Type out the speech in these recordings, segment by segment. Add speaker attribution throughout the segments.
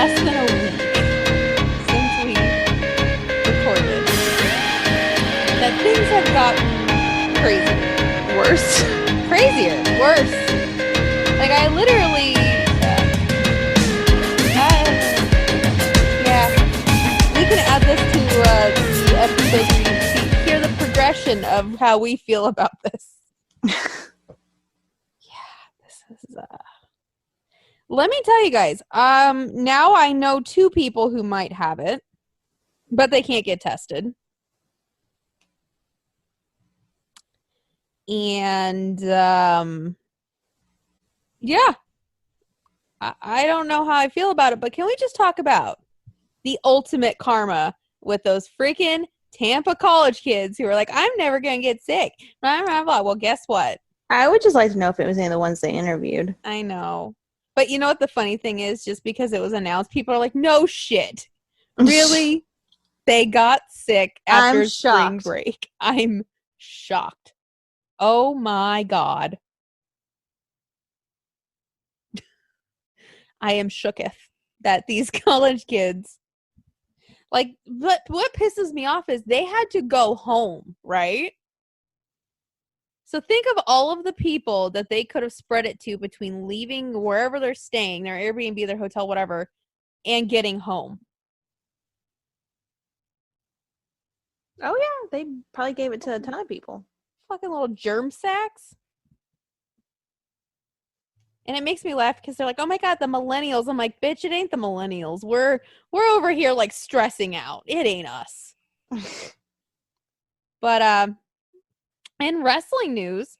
Speaker 1: less than a week since we recorded that things have gotten crazy.
Speaker 2: Worse.
Speaker 1: Crazier. Worse. Like, I literally... yeah. We can add this to the episode where you hear the progression of how we feel about this. Let me tell you guys, now I know 2 people who might have it, but they can't get tested. And, yeah. I don't know how I feel about it, but can we just talk about the ultimate karma with those freaking Tampa college kids who are like, I'm never going to get sick. Blah, blah, blah. Well, guess what?
Speaker 2: I would just like to know if it was any of the ones they interviewed.
Speaker 1: I know. But you know what the funny thing is? Just because it was announced, people are like, no shit. Really? They got sick after spring break. I'm shocked. Oh my God. I am shooketh that these college kids, like, what pisses me off is they had to go home, right? So think of all of the people that they could have spread it to between leaving wherever they're staying, their Airbnb, their hotel, whatever, and getting home.
Speaker 2: Oh, yeah. They probably gave it to a ton of people.
Speaker 1: Fucking little germ sacks. And it makes me laugh because they're like, oh my God, the millennials. I'm like, bitch, it ain't the millennials. We're over here like stressing out. It ain't us. But in wrestling news,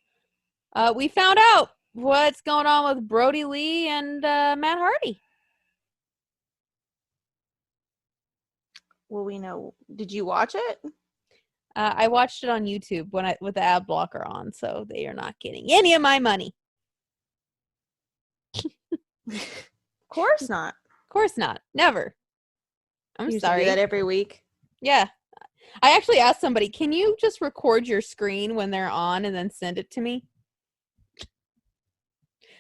Speaker 1: we found out what's going on with Brody Lee and Matt Hardy.
Speaker 2: Well, we know. Did you watch it?
Speaker 1: I watched it on YouTube with the ad blocker on, so they are not getting any of my money.
Speaker 2: Of course not.
Speaker 1: Of course not. Never. I'm
Speaker 2: you
Speaker 1: sorry.
Speaker 2: Do that every week.
Speaker 1: Yeah. I actually asked somebody, can you just record your screen when they're on and then send it to me?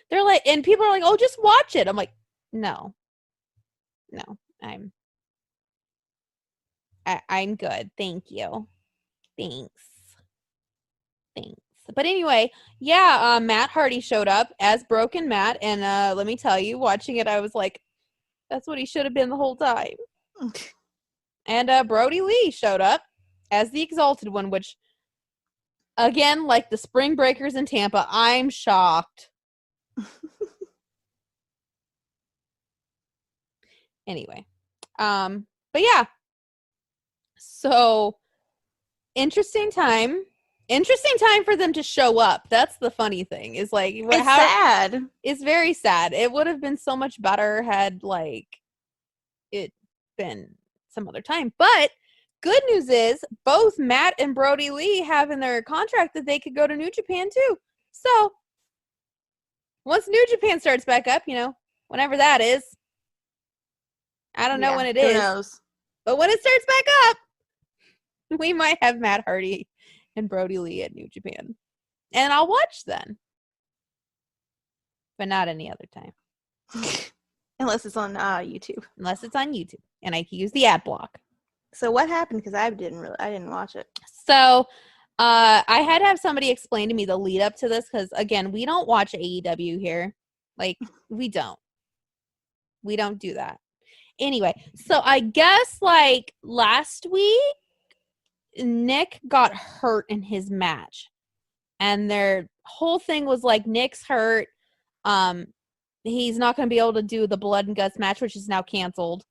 Speaker 1: They're like, and people are like, oh, just watch it. I'm like, no, I'm good. Thank you. Thanks. But anyway, yeah, Matt Hardy showed up as Broken Matt, and let me tell you, watching it, I was like, that's what he should have been the whole time. And Brody Lee showed up as the Exalted One, which, again, like the Spring Breakers in Tampa, I'm shocked. Anyway, but yeah, so interesting time for them to show up. That's the funny thing, is like,
Speaker 2: it's sad.
Speaker 1: It's very sad. It would have been so much better had like it been some other time. But good news is both Matt and Brody Lee have in their contract that they could go to New Japan too. So once New Japan starts back up, whenever that is, I don't know when it is.
Speaker 2: Who knows?
Speaker 1: But when it starts back up, we might have Matt Hardy and Brody Lee at New Japan. And I'll watch then. But not any other time.
Speaker 2: Unless it's on YouTube.
Speaker 1: Unless it's on YouTube. And I can use the ad block.
Speaker 2: So what happened? Because I didn't watch it.
Speaker 1: So I had to have somebody explain to me the lead up to this. Because, again, we don't watch AEW here. Like, we don't. We don't do that. Anyway, so I guess, like, last week, Nick got hurt in his match. And their whole thing was, like, Nick's hurt. He's not going to be able to do the Blood and Guts match, which is now canceled.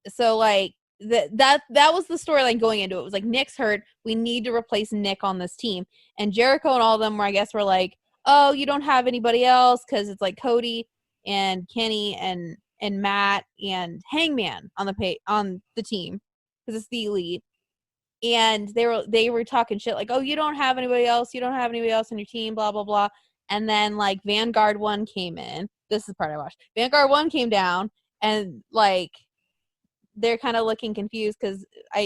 Speaker 1: So, like, that was the storyline going into it. It was like, Nick's hurt. We need to replace Nick on this team. And Jericho and all of them were like, oh, you don't have anybody else, because it's like Cody and Kenny and Matt and Hangman on the team, because it's the Elite. And they were talking shit like, oh, you don't have anybody else on your team, blah blah blah. And then like Vanguard 1 came in. This is the part I watched. Vanguard 1 came down, and like they're kind of looking confused because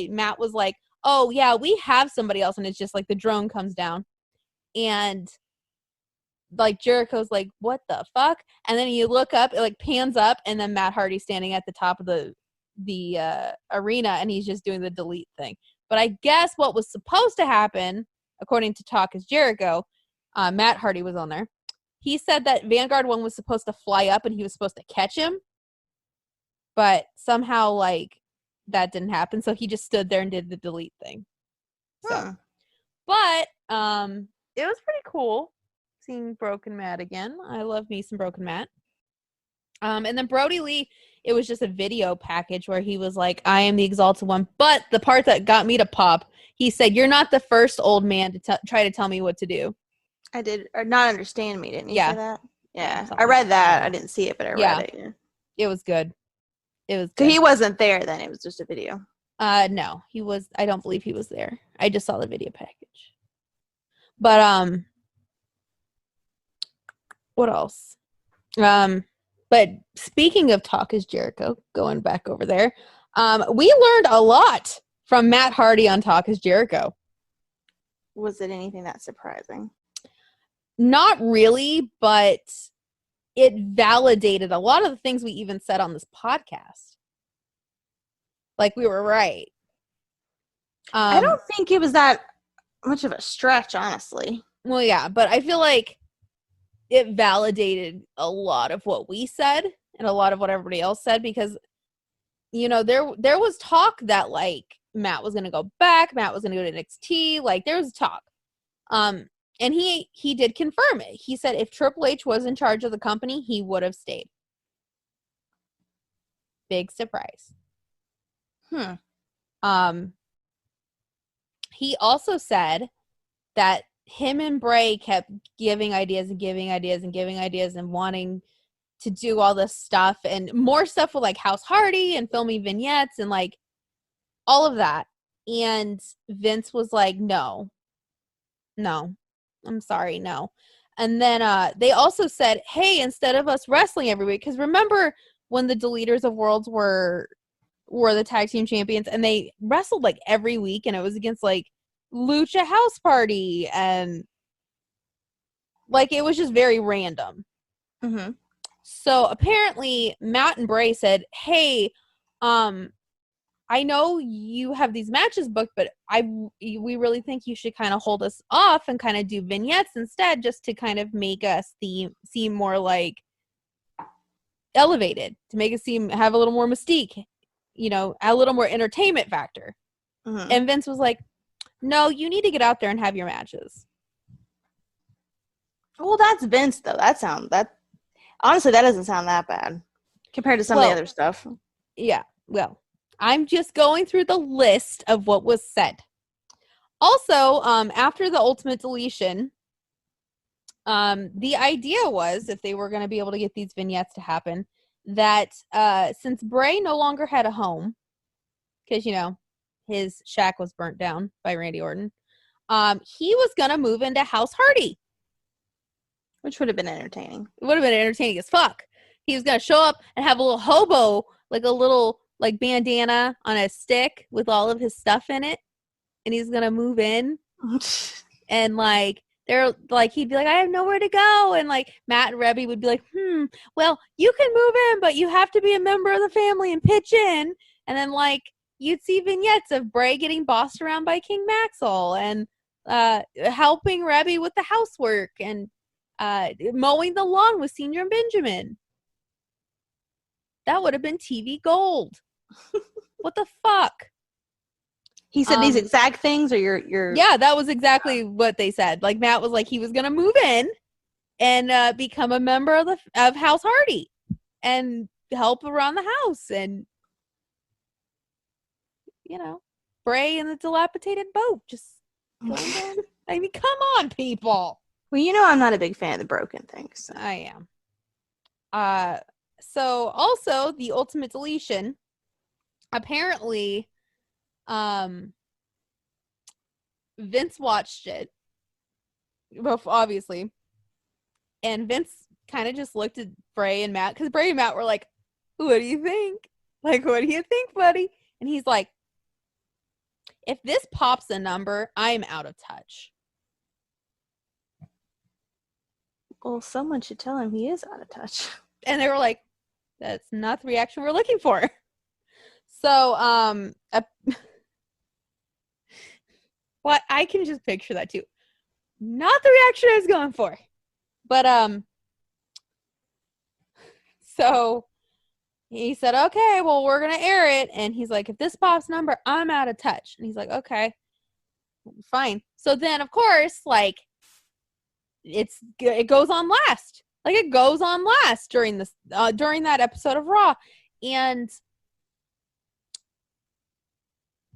Speaker 1: Matt was like, oh yeah, we have somebody else, and it's just like the drone comes down. And like Jericho's like, what the fuck? And then you look up, it like pans up, and then Matt Hardy's standing at the top of the arena, and he's just doing the delete thing. But I guess what was supposed to happen, according to Talk is Jericho, Matt Hardy was on there. He said that Vanguard 1 was supposed to fly up and he was supposed to catch him. But somehow, like, that didn't happen. So he just stood there and did the delete thing. So, but it was pretty cool seeing Broken Matt again. I love me some Broken Matt. And then Brody Lee, it was just a video package where he was like, I am the Exalted One. But the part that got me to pop, he said, you're not the first old man to try to tell me what to do.
Speaker 2: I did, or not understand me, didn't you say that? Yeah,
Speaker 1: Something.
Speaker 2: I read that. I didn't see it, but I read it. Yeah.
Speaker 1: It was good. It was
Speaker 2: good.
Speaker 1: So
Speaker 2: he wasn't there then. It was just a video.
Speaker 1: No, he was. I don't believe he was there. I just saw the video package. But what else? But speaking of Talk is Jericho, going back over there, we learned a lot from Matt Hardy on Talk is Jericho.
Speaker 2: Was it anything that surprising?
Speaker 1: Not really, but it validated a lot of the things we even said on this podcast. Like, we were right.
Speaker 2: I don't think it was that much of a stretch, honestly.
Speaker 1: Well, yeah, but I feel like it validated a lot of what we said and a lot of what everybody else said, because, you know, there was talk that, like, Matt was going to go back, Matt was going to go to NXT, like, there was talk. And he did confirm it. He said if Triple H was in charge of the company, he would have stayed. Big surprise. He also said that him and Bray kept giving ideas and giving ideas and giving ideas and wanting to do all this stuff and more stuff with like House Hardy and filming vignettes and like all of that. And Vince was like, no, I'm sorry, no. And then they also said, hey, instead of us wrestling every week, because remember when the Deleters of Worlds were the tag team champions and they wrestled like every week and it was against like Lucha House Party and like it was just very random.
Speaker 2: Mm-hmm.
Speaker 1: So apparently Matt and Bray said, hey, I know you have these matches booked, but we really think you should kind of hold us off and kind of do vignettes instead, just to kind of make us seem more like elevated, to make us have a little more mystique, you know, a little more entertainment factor.
Speaker 2: Mm-hmm.
Speaker 1: And Vince was like, no, you need to get out there and have your matches.
Speaker 2: Well, that's Vince though. Honestly, that doesn't sound that bad compared to some of the other stuff.
Speaker 1: Yeah, well. I'm just going through the list of what was said. Also, after the Ultimate Deletion, the idea was, if they were going to be able to get these vignettes to happen, that since Bray no longer had a home, because, you know, his shack was burnt down by Randy Orton, he was going to move into House Hardy.
Speaker 2: Which would have been entertaining.
Speaker 1: It would have been entertaining as fuck. He was going to show up and have a little hobo, like a little like bandana on a stick with all of his stuff in it, and he's gonna move in and like they're like he'd be like, I have nowhere to go, and like Matt and Rebby would be like, well, you can move in, but you have to be a member of the family and pitch in. And then like you'd see vignettes of Bray getting bossed around by King Maxwell and helping Rebby with the housework and mowing the lawn with Senior and Benjamin. That would have been TV gold. What the fuck?
Speaker 2: He said these exact things, or your
Speaker 1: Yeah, that was exactly what they said. Like Matt was like he was gonna move in and become a member of House Hardy and help around the house and, you know, Bray in the dilapidated boat just going down. I mean, come on, people.
Speaker 2: Well, you know I'm not a big fan of the broken things. So.
Speaker 1: I am. So also the Ultimate Deletion, apparently, Vince watched it, obviously, and Vince kind of just looked at Bray and Matt, because Bray and Matt were like, what do you think? Like, what do you think, buddy? And he's like, if this pops a number, I'm out of touch.
Speaker 2: Well, someone should tell him he is out of touch.
Speaker 1: And they were like, that's not the reaction we're looking for. So, well, I can just picture that too. Not the reaction I was going for. But, so he said, okay, well, we're going to air it. And he's like, if this pops number, I'm out of touch. And he's like, okay, fine. So then, of course, like, it goes on last. Like, it goes on last during this, during that episode of Raw. And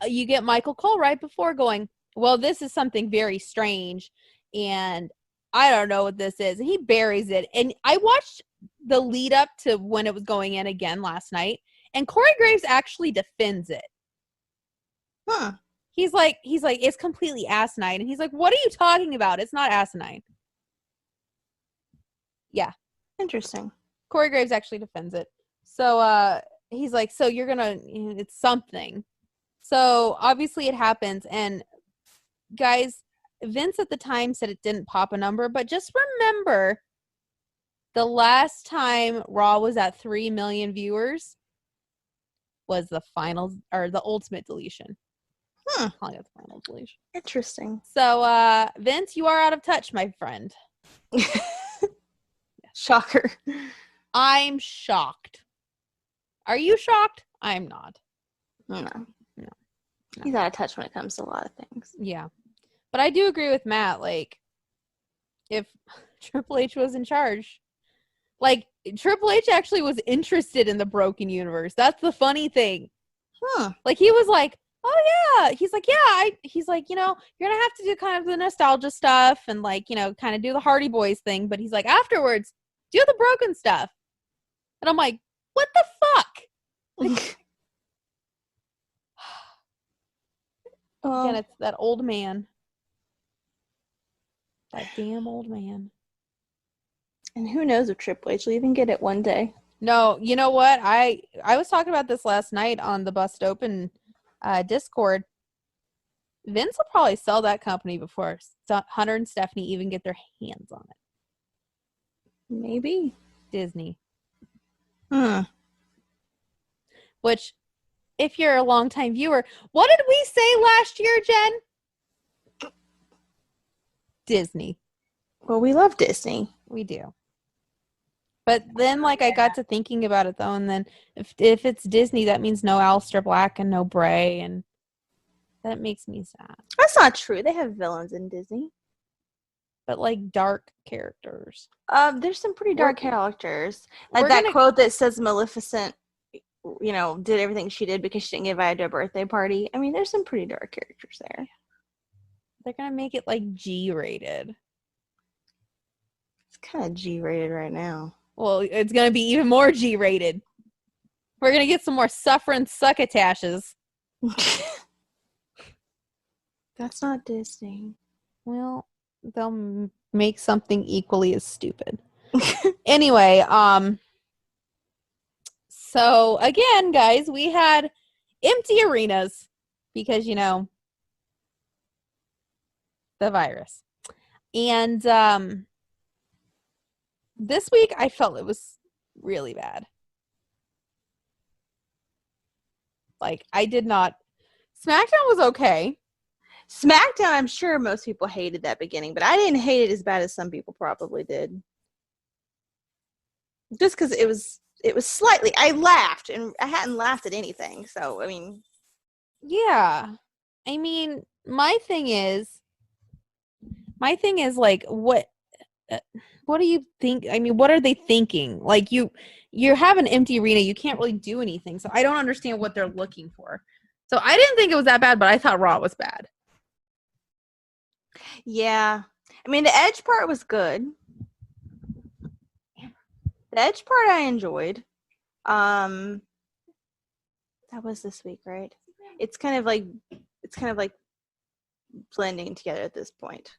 Speaker 1: you get Michael Cole right before going, well, this is something very strange. And I don't know what this is. And he buries it. And I watched the lead up to when it was going in again last night. And Corey Graves actually defends it.
Speaker 2: Huh.
Speaker 1: He's like, it's completely asinine. And he's like, what are you talking about? It's not asinine. Yeah.
Speaker 2: Interesting.
Speaker 1: Corey Graves actually defends it. So he's like, so you're going to, it's something. So obviously it happens. And guys, Vince at the time said it didn't pop a number, but just remember the last time Raw was at 3 million viewers was the final or the ultimate deletion. I'm calling it the final deletion.
Speaker 2: Interesting.
Speaker 1: So Vince, you are out of touch, my friend.
Speaker 2: Shocker.
Speaker 1: I'm shocked. Are you shocked? I'm not.
Speaker 2: No. He's out of touch when it comes to a lot of things.
Speaker 1: Yeah. But I do agree with Matt. Like, if Triple H was in charge, like, Triple H actually was interested in the broken universe. That's the funny thing. Like, he was like, oh, yeah. He's like, yeah. He's like, you know, you're going to have to do kind of the nostalgia stuff and, like, you know, kind of do the Hardy Boys thing. But he's like, afterwards, do the broken stuff. And I'm like, what the fuck? Again, it's that old man. That damn old man.
Speaker 2: And who knows if Triple H will even get it one day.
Speaker 1: No, you know what? I was talking about this last night on the Bust Open Discord. Vince will probably sell that company before Hunter and Stephanie even get their hands on it.
Speaker 2: Maybe.
Speaker 1: Disney. Which, if you're a longtime viewer, what did we say last year, Jen? Disney.
Speaker 2: Well, we love Disney.
Speaker 1: We do. But then, like, I got to thinking about it, though, and then if it's Disney, that means no Aleister Black and no Bray, and that makes me sad.
Speaker 2: That's not true. They have villains in Disney.
Speaker 1: But, like, dark characters.
Speaker 2: There's some pretty dark characters. Like that quote that says Maleficent, you know, did everything she did because she didn't get invited to a birthday party. I mean, there's some pretty dark characters there.
Speaker 1: They're going to make it, like, G-rated.
Speaker 2: It's kind of G-rated right now.
Speaker 1: Well, it's going to be even more G-rated. We're going to get some more suffering succotashes.
Speaker 2: That's not Disney.
Speaker 1: Well, they'll make something equally as stupid. Anyway, so again, guys, we had empty arenas because, you know, the virus. And this week I felt it was really bad. Like, I did not. SmackDown was okay.
Speaker 2: SmackDown, I'm sure most people hated that beginning, but I didn't hate it as bad as some people probably did. Just because it was slightly, I laughed, and I hadn't laughed at anything, so, I mean.
Speaker 1: Yeah. I mean, my thing is, like, what do you think? I mean, what are they thinking? Like, you have an empty arena, you can't really do anything, so I don't understand what they're looking for. So I didn't think it was that bad, but I thought Raw was bad.
Speaker 2: Yeah. I mean, the Edge part was good. The Edge part I enjoyed. That was this week, right? It's kind of like blending together at this point.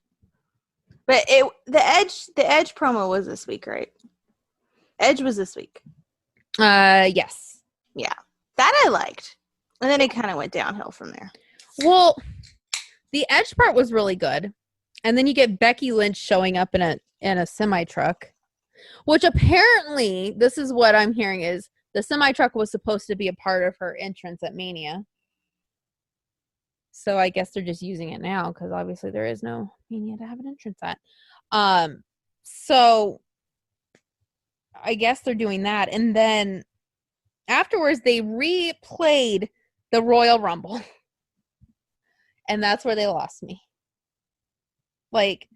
Speaker 2: But the Edge promo was this week, right? Edge was this week.
Speaker 1: Yes.
Speaker 2: Yeah. That I liked. And then it kind of went downhill from there.
Speaker 1: Well, the Edge part was really good. And then you get Becky Lynch showing up in a in a semi-truck, which apparently, this is what I'm hearing, is the semi-truck was supposed to be a part of her entrance at Mania. So I guess they're just using it now because obviously there is no Mania to have an entrance at. So I guess they're doing that. And then afterwards, they replayed the Royal Rumble. And that's where they lost me. Like,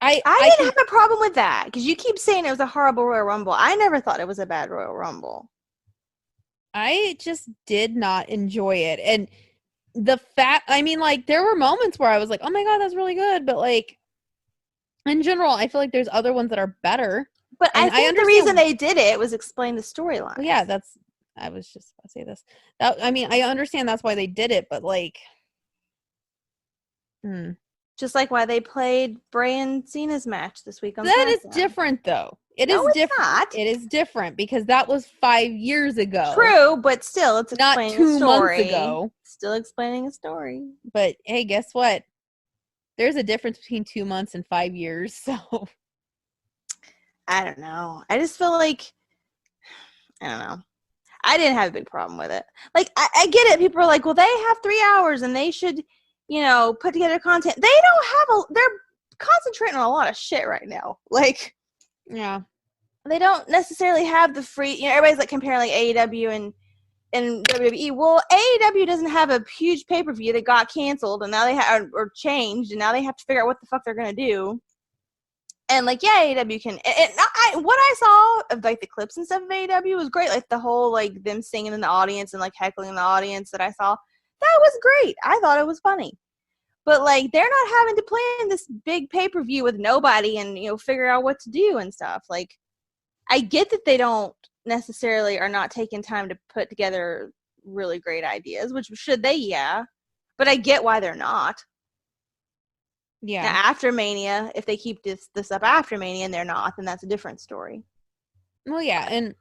Speaker 1: I didn't
Speaker 2: have a problem with that because you keep saying it was a horrible Royal Rumble. I never thought it was a bad Royal Rumble.
Speaker 1: I just did not enjoy it. And the fact, I mean, like, there were moments where I was like, oh my God, that's really good. But, like, in general, I feel like there's other ones that are better.
Speaker 2: But I think the reason they did it was explain the storyline.
Speaker 1: Well, yeah, I was just about to say this. I mean, I understand that's why they did it, but, like,
Speaker 2: just like why they played Bray and Cena's match this week on
Speaker 1: that
Speaker 2: SmackDown.
Speaker 1: Is different, though. It is different. It is different because that was 5 years ago.
Speaker 2: True, but still, it's
Speaker 1: not 2 months ago.
Speaker 2: Still explaining a story.
Speaker 1: But hey, guess what? There's a difference between 2 months and 5 years. So
Speaker 2: I don't know. I just feel like I don't know. I didn't have a big problem with it. Like I get it. People are like, well, they have 3 hours and they should, put together content. They don't have they're concentrating on a lot of shit right now. Like.
Speaker 1: Yeah.
Speaker 2: They don't necessarily have the free, everybody's like comparing like AEW and WWE. Well, AEW doesn't have a huge pay-per-view that got canceled and now they have, or changed, and now they have to figure out what the fuck they're going to do. And like, yeah, AEW can, what I saw of like the clips and stuff of AEW was great. Like the whole, like them singing in the audience and like heckling in the audience that I saw, that was great. I thought it was funny. But, like, they're not having to plan this big pay-per-view with nobody and, figure out what to do and stuff. Like, I get that they don't necessarily are not taking time to put together really great ideas, which should they? Yeah. But I get why they're not.
Speaker 1: Yeah.
Speaker 2: Now, after Mania, if they keep this up after Mania and they're not, then that's a different story.
Speaker 1: Well, yeah. And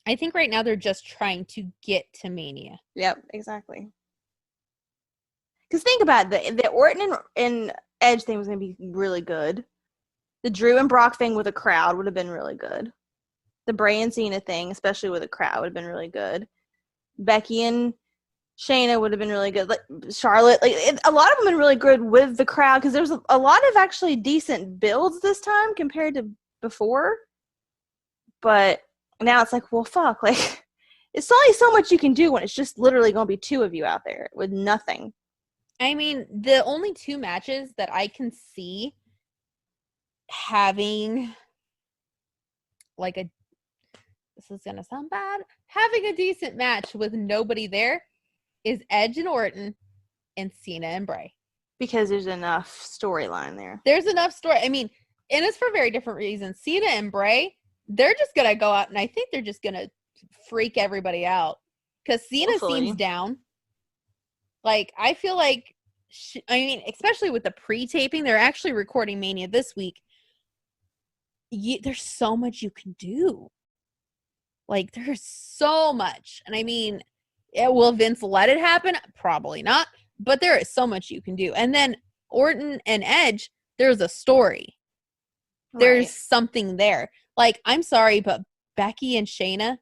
Speaker 1: I think right now they're just trying to get to Mania.
Speaker 2: Yep, exactly. Because think about it, the Orton and Edge thing was going to be really good. The Drew and Brock thing with a crowd would have been really good. The Bray and Cena thing, especially with a crowd, would have been really good. Becky and Shayna would have been really good. Like Charlotte, a lot of them have been really good with the crowd because there's a lot of actually decent builds this time compared to before. But now it's like, well, fuck. Like, it's only so much you can do when it's just literally going to be 2 of you out there with nothing.
Speaker 1: I mean, the only 2 matches that I can see having this is going to sound bad, having a decent match with nobody there is Edge and Orton and Cena and Bray.
Speaker 2: Because there's enough storyline there.
Speaker 1: There's enough story. I mean, and it's for very different reasons. Cena and Bray, they're just going to go out and I think they're just going to freak everybody out. Because Cena seems down. Like, I feel like, especially with the pre-taping, they're actually recording Mania this week. There's so much you can do. Like, there's so much. And I mean, will Vince let it happen? Probably not. But there is so much you can do. And then Orton and Edge, there's a story. Right. There's something there. Like, I'm sorry, but Becky and Shayna,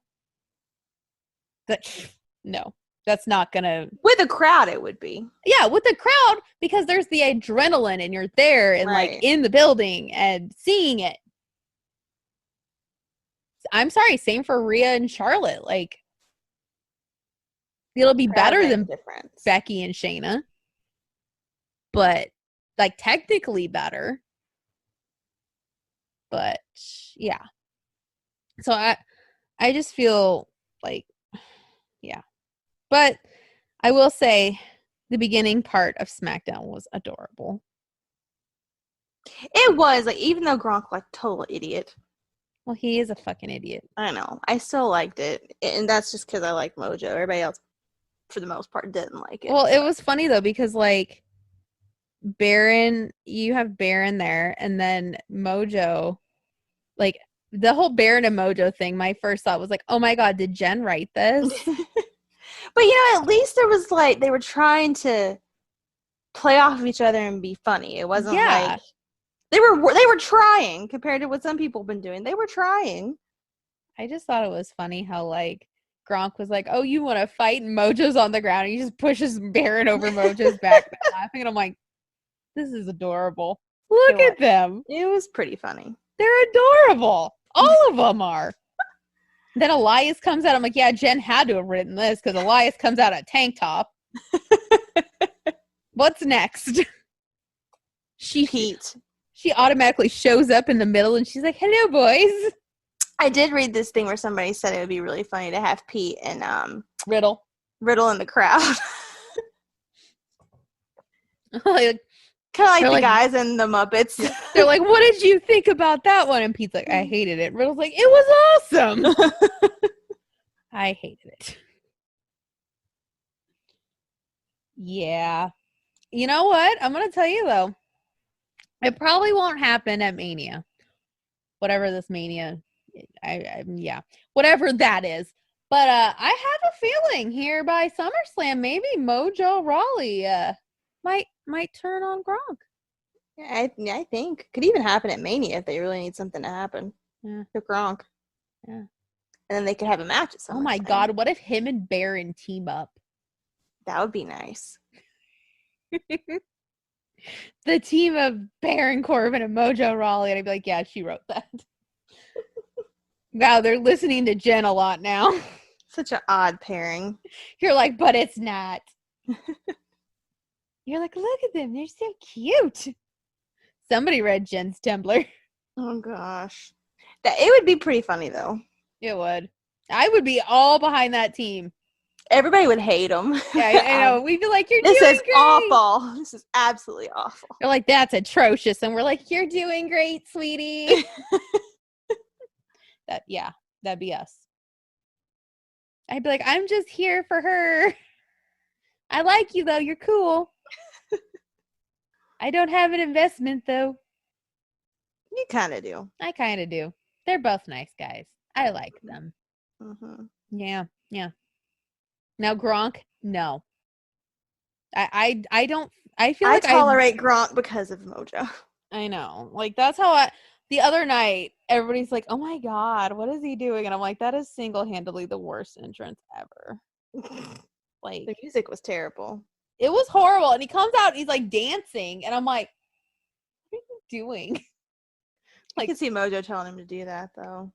Speaker 1: no. That's not gonna.
Speaker 2: With a crowd, it would be.
Speaker 1: Yeah, with the crowd, because there's the adrenaline and you're there and like in the building and seeing it. I'm sorry, same for Rhea and Charlotte. Like, it'll be better than Becky and Shayna, but like technically better. But yeah, so I just feel like, yeah. But I will say the beginning part of SmackDown was adorable.
Speaker 2: It was, like, even though Gronk, like, total idiot.
Speaker 1: Well, he is a fucking idiot.
Speaker 2: I know. I still liked it. And that's just because I like Mojo. Everybody else, for the most part, didn't like it.
Speaker 1: Well, it was funny, though, because, like, Baron, you have Baron there, and then Mojo, like, the whole Baron and Mojo thing, my first thought was like, oh my God, did Jen write this?
Speaker 2: But, at least there was, like, they were trying to play off of each other and be funny. It wasn't like They were trying compared to what some people have been doing. They were trying.
Speaker 1: I just thought it was funny how like Gronk was like, "Oh, you want to fight?" And Mojo's on the ground. And he just pushes Baron over Mojo's back, laughing. And I'm like, "This is adorable. Look at them.
Speaker 2: It was pretty funny.
Speaker 1: They're adorable. All of them are." Then Elias comes out. I'm like, "Yeah, Jen had to have written this because Elias comes out a tank top." What's next?
Speaker 2: Pete.
Speaker 1: She automatically shows up in the middle, and she's like, "Hello, boys."
Speaker 2: I did read this thing where somebody said it would be really funny to have Pete and
Speaker 1: Riddle
Speaker 2: in the crowd.
Speaker 1: Like,
Speaker 2: kind of like the guys in the Muppets.
Speaker 1: They're like, "What did you think about that one?" And Pete's like, "I hated it." Riddle's like, "It was awesome." I hated it. Yeah. You know what? I'm going to tell you, though. It probably won't happen at Mania. Whatever this Mania, yeah. Whatever that is. But I have a feeling here by SummerSlam, maybe Mojo Rawley might turn on Gronk.
Speaker 2: Yeah, I think. Could even happen at Mania if they really need something to happen.
Speaker 1: Yeah.
Speaker 2: To Gronk.
Speaker 1: Yeah.
Speaker 2: And then they could have a match at SummerSlam.
Speaker 1: Oh my God, what if him and Baron team up?
Speaker 2: That would be nice.
Speaker 1: The team of Baron Corbin and Mojo Rawley. And I'd be like, "Yeah, she wrote that." Wow, they're listening to Jen a lot now.
Speaker 2: Such an odd pairing.
Speaker 1: You're like, "But it's not." You're like, "Look at them. They're so cute." Somebody read Jen's Tumblr.
Speaker 2: Oh, gosh. It would be pretty funny, though.
Speaker 1: It would. I would be all behind that team.
Speaker 2: Everybody would hate them.
Speaker 1: Yeah, I know. We'd be like, "You're
Speaker 2: this
Speaker 1: doing
Speaker 2: is
Speaker 1: great."
Speaker 2: awful. This is absolutely awful.
Speaker 1: They're like, "That's atrocious." And we're like, "You're doing great, sweetie." That'd be us. I'd be like, "I'm just here for her. I like you, though. You're cool. I don't have an investment, though."
Speaker 2: You kind of do.
Speaker 1: I kind of do. They're both nice guys. I like them.
Speaker 2: Mm-hmm.
Speaker 1: Yeah. Now Gronk, no. I don't. I feel like
Speaker 2: I tolerate Gronk because of Mojo.
Speaker 1: I know. Like, that's how the other night, everybody's like, "Oh my God, what is he doing?" And I'm like, that is single-handedly the worst entrance ever. Like,
Speaker 2: The music was terrible.
Speaker 1: It was horrible. And he comes out, and he's like dancing, and I'm like, "What are you doing?"
Speaker 2: I can see Mojo telling him to do that, though.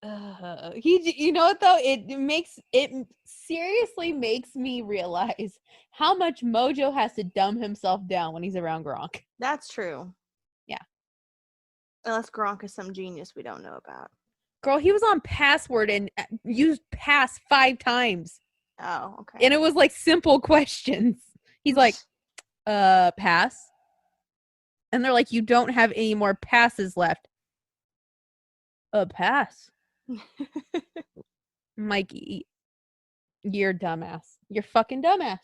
Speaker 1: You know what though? It seriously makes me realize how much Mojo has to dumb himself down when he's around Gronk.
Speaker 2: That's true.
Speaker 1: Yeah.
Speaker 2: Unless Gronk is some genius we don't know about.
Speaker 1: Girl, he was on Password and used pass 5 times.
Speaker 2: Oh, okay.
Speaker 1: And it was like simple questions. He's like, pass. And they're like, "You don't have any more passes left." Pass. Mikey, you're dumbass. You're fucking dumbass.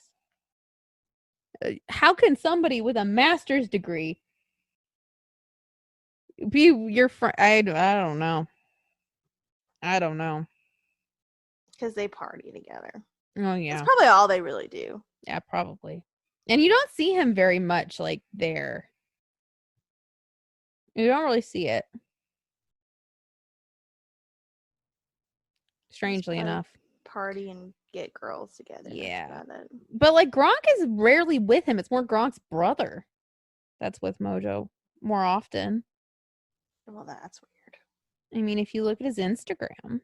Speaker 1: How can somebody with a master's degree be your friend? I don't know.
Speaker 2: Because they party together.
Speaker 1: Oh, yeah.
Speaker 2: That's probably all they really do.
Speaker 1: Yeah, probably. And you don't see him very much, like, there. You don't really see it. Strangely enough.
Speaker 2: Party and get girls together.
Speaker 1: Yeah. But like Gronk is rarely with him. It's more Gronk's brother that's with Mojo more often.
Speaker 2: Well, that's weird.
Speaker 1: I mean, if you look at his Instagram,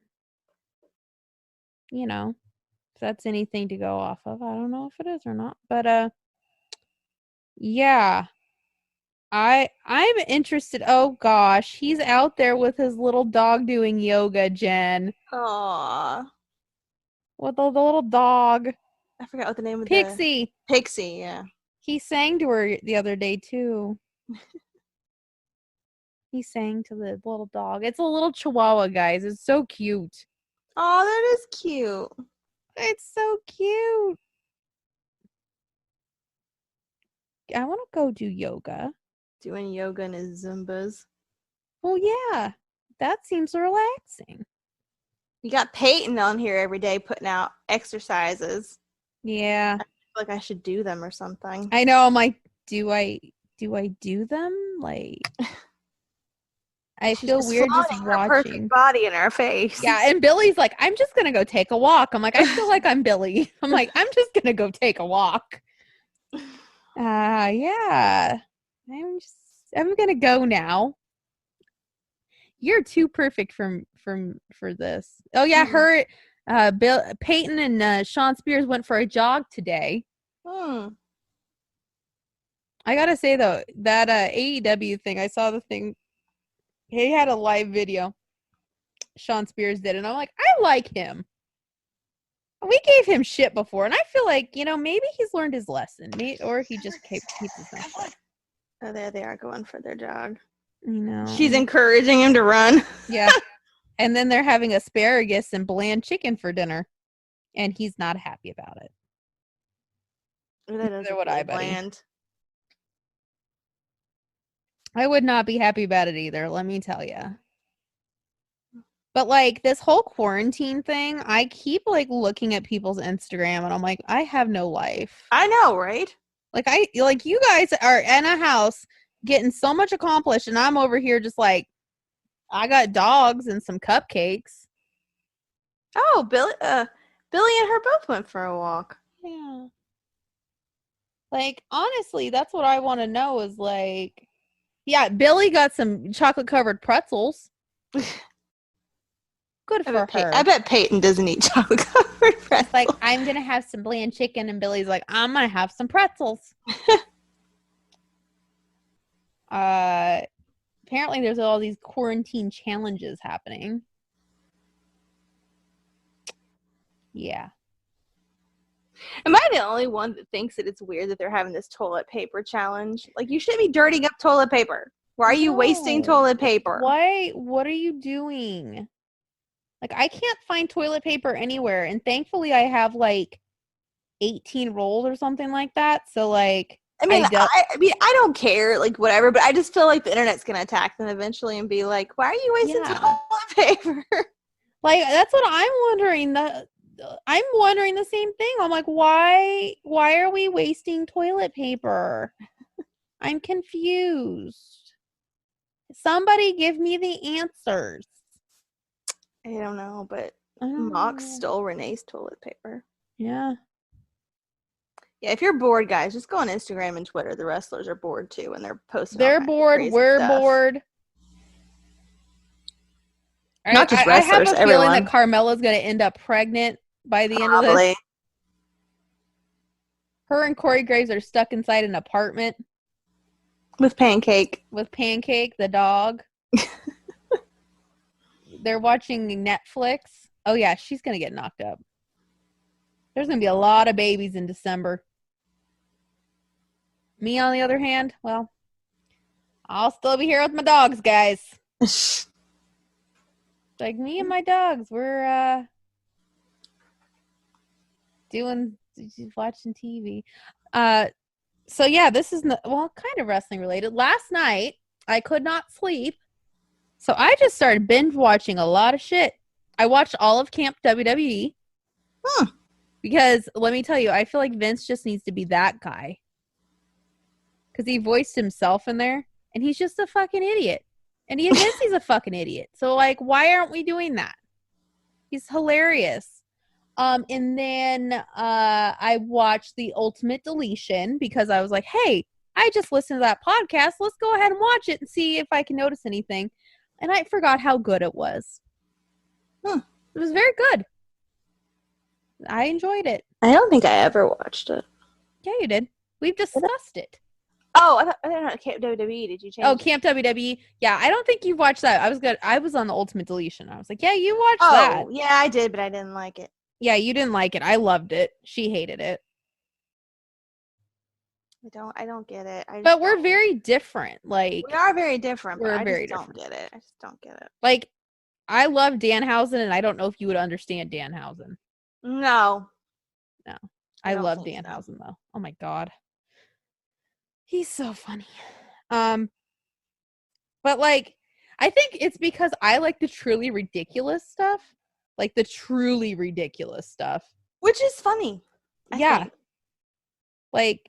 Speaker 1: you know, if that's anything to go off of. I don't know if it is or not. But yeah. I'm interested. Oh gosh, he's out there with his little dog doing yoga, Jen.
Speaker 2: Aww.
Speaker 1: With the little dog.
Speaker 2: I forgot what the name of
Speaker 1: Pixie.
Speaker 2: Pixie, yeah.
Speaker 1: He sang to her the other day too. He sang to the little dog. It's a little chihuahua, guys. It's so cute.
Speaker 2: Oh, that is cute.
Speaker 1: It's so cute. I want to go do yoga.
Speaker 2: Doing yoga and his Zumbas.
Speaker 1: Oh, yeah. That seems relaxing.
Speaker 2: You got Peyton on here every day putting out exercises.
Speaker 1: Yeah.
Speaker 2: I feel like I should do them or something.
Speaker 1: I know. I'm like, do I do I do them? Like, I
Speaker 2: She's
Speaker 1: feel
Speaker 2: just
Speaker 1: weird just
Speaker 2: flaunting her perfect
Speaker 1: watching.
Speaker 2: body in our face.
Speaker 1: Yeah, and Billy's like, I'm just gonna go take a walk. I'm like, I feel like I'm Billy. I'm like, I'm just gonna go take a walk. Yeah. I'm gonna go now. You're too perfect for this. Oh yeah, her Peyton and Sean Spears went for a jog today. I gotta say though, that AEW thing, I saw the thing. He had a live video. Sean Spears did, and I'm like, I like him. We gave him shit before, and I feel like, maybe he's learned his lesson, or he just keeps his mouth shut.
Speaker 2: Oh, there they are going for their jog.
Speaker 1: No.
Speaker 2: She's encouraging him to run.
Speaker 1: Yeah. And then they're having asparagus and bland chicken for dinner, and he's not happy about it.
Speaker 2: Neither would I, bland.
Speaker 1: I would not be happy about it either, let me tell you. But like this whole quarantine thing, I keep like looking at people's Instagram, and I'm like, I have no life.
Speaker 2: I know, right?
Speaker 1: Like you guys are in a house getting so much accomplished, and I'm over here just like, I got dogs and some cupcakes.
Speaker 2: Oh, Billy and her both went for a walk.
Speaker 1: Yeah. Like, honestly, that's what I want to know is like, yeah, Billy got some chocolate covered pretzels. Good for her.
Speaker 2: I bet Peyton doesn't eat chocolate covered pretzels.
Speaker 1: Like, I'm going to have some bland chicken, and Billy's like, I'm going to have some pretzels. Apparently there's all these quarantine challenges happening. Yeah.
Speaker 2: Am I the only one that thinks that it's weird that they're having this toilet paper challenge? Like, you shouldn't be dirtying up toilet paper. Why are you wasting toilet paper?
Speaker 1: Why? What are you doing? Like, I can't find toilet paper anywhere, and thankfully I have like 18 rolls or something like that. So like,
Speaker 2: I mean, I don't care, like, whatever, but I just feel like the internet's going to attack them eventually and be like, why are you wasting toilet paper?
Speaker 1: Like, that's what I'm wondering. I'm wondering the same thing. I'm like, why are we wasting toilet paper? I'm confused. Somebody give me the answers.
Speaker 2: I don't know, but Mox stole Renee's toilet paper.
Speaker 1: Yeah.
Speaker 2: Yeah, if you're bored, guys, just go on Instagram and Twitter. The wrestlers are bored too, and they're posting.
Speaker 1: They're bored. We're bored.
Speaker 2: Not just wrestlers,
Speaker 1: I have a
Speaker 2: everyone.
Speaker 1: feeling that Carmella's going to end up pregnant by the end of this. Her and Corey Graves are stuck inside an apartment.
Speaker 2: With Pancake,
Speaker 1: the dog. They're watching Netflix. Oh, yeah, she's going to get knocked up. There's going to be a lot of babies in December. Me, on the other hand, well, I'll still be here with my dogs, guys. Like, me and my dogs, we're watching TV. So yeah, this is kind of wrestling related. Last night I could not sleep, so I just started binge watching a lot of shit. I watched all of Camp WWE. Because let me tell you, I feel like Vince just needs to be that guy, because he voiced himself in there, and he's just a fucking idiot. And he admits he's a fucking idiot. So, like, why aren't we doing that? He's hilarious. And then I watched The Ultimate Deletion because I was like, hey, I just listened to that podcast. Let's go ahead and watch it and see if I can notice anything. And I forgot how good it was. It was very good. I enjoyed it.
Speaker 2: I don't think I ever watched it.
Speaker 1: Yeah, you did. We've discussed it.
Speaker 2: Oh, I don't know. Camp WWE. Did you change?
Speaker 1: Oh, Camp WWE. Yeah, I don't think you've watched that. I was on The Ultimate Deletion. I was like, yeah, you watched that.
Speaker 2: Oh, yeah, I did, but I didn't like it.
Speaker 1: Yeah, you didn't like it. I loved it. She hated it.
Speaker 2: I don't get it.
Speaker 1: But we're very different. Like,
Speaker 2: we are very different. But I just
Speaker 1: don't
Speaker 2: get it. I just don't get it.
Speaker 1: Like, I love Danhausen, and I don't know if you would understand Danhausen.
Speaker 2: No.
Speaker 1: I love Danhausen though. Oh my god. He's so funny. But like, I think it's because I like the truly ridiculous stuff. Like the truly ridiculous stuff.
Speaker 2: Which is funny. I think.
Speaker 1: Like,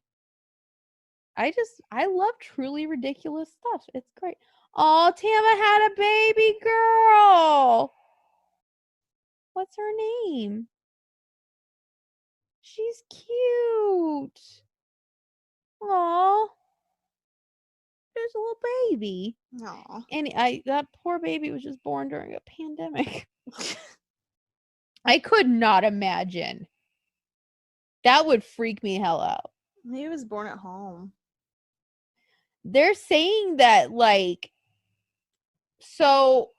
Speaker 1: I love truly ridiculous stuff. It's great. Oh, Tama had a baby girl. What's her name? She's cute. Aw. There's a little baby.
Speaker 2: No.
Speaker 1: And that poor baby was just born during a pandemic. I could not imagine. That would freak me hell out.
Speaker 2: He was born at home.
Speaker 1: They're saying that, like, so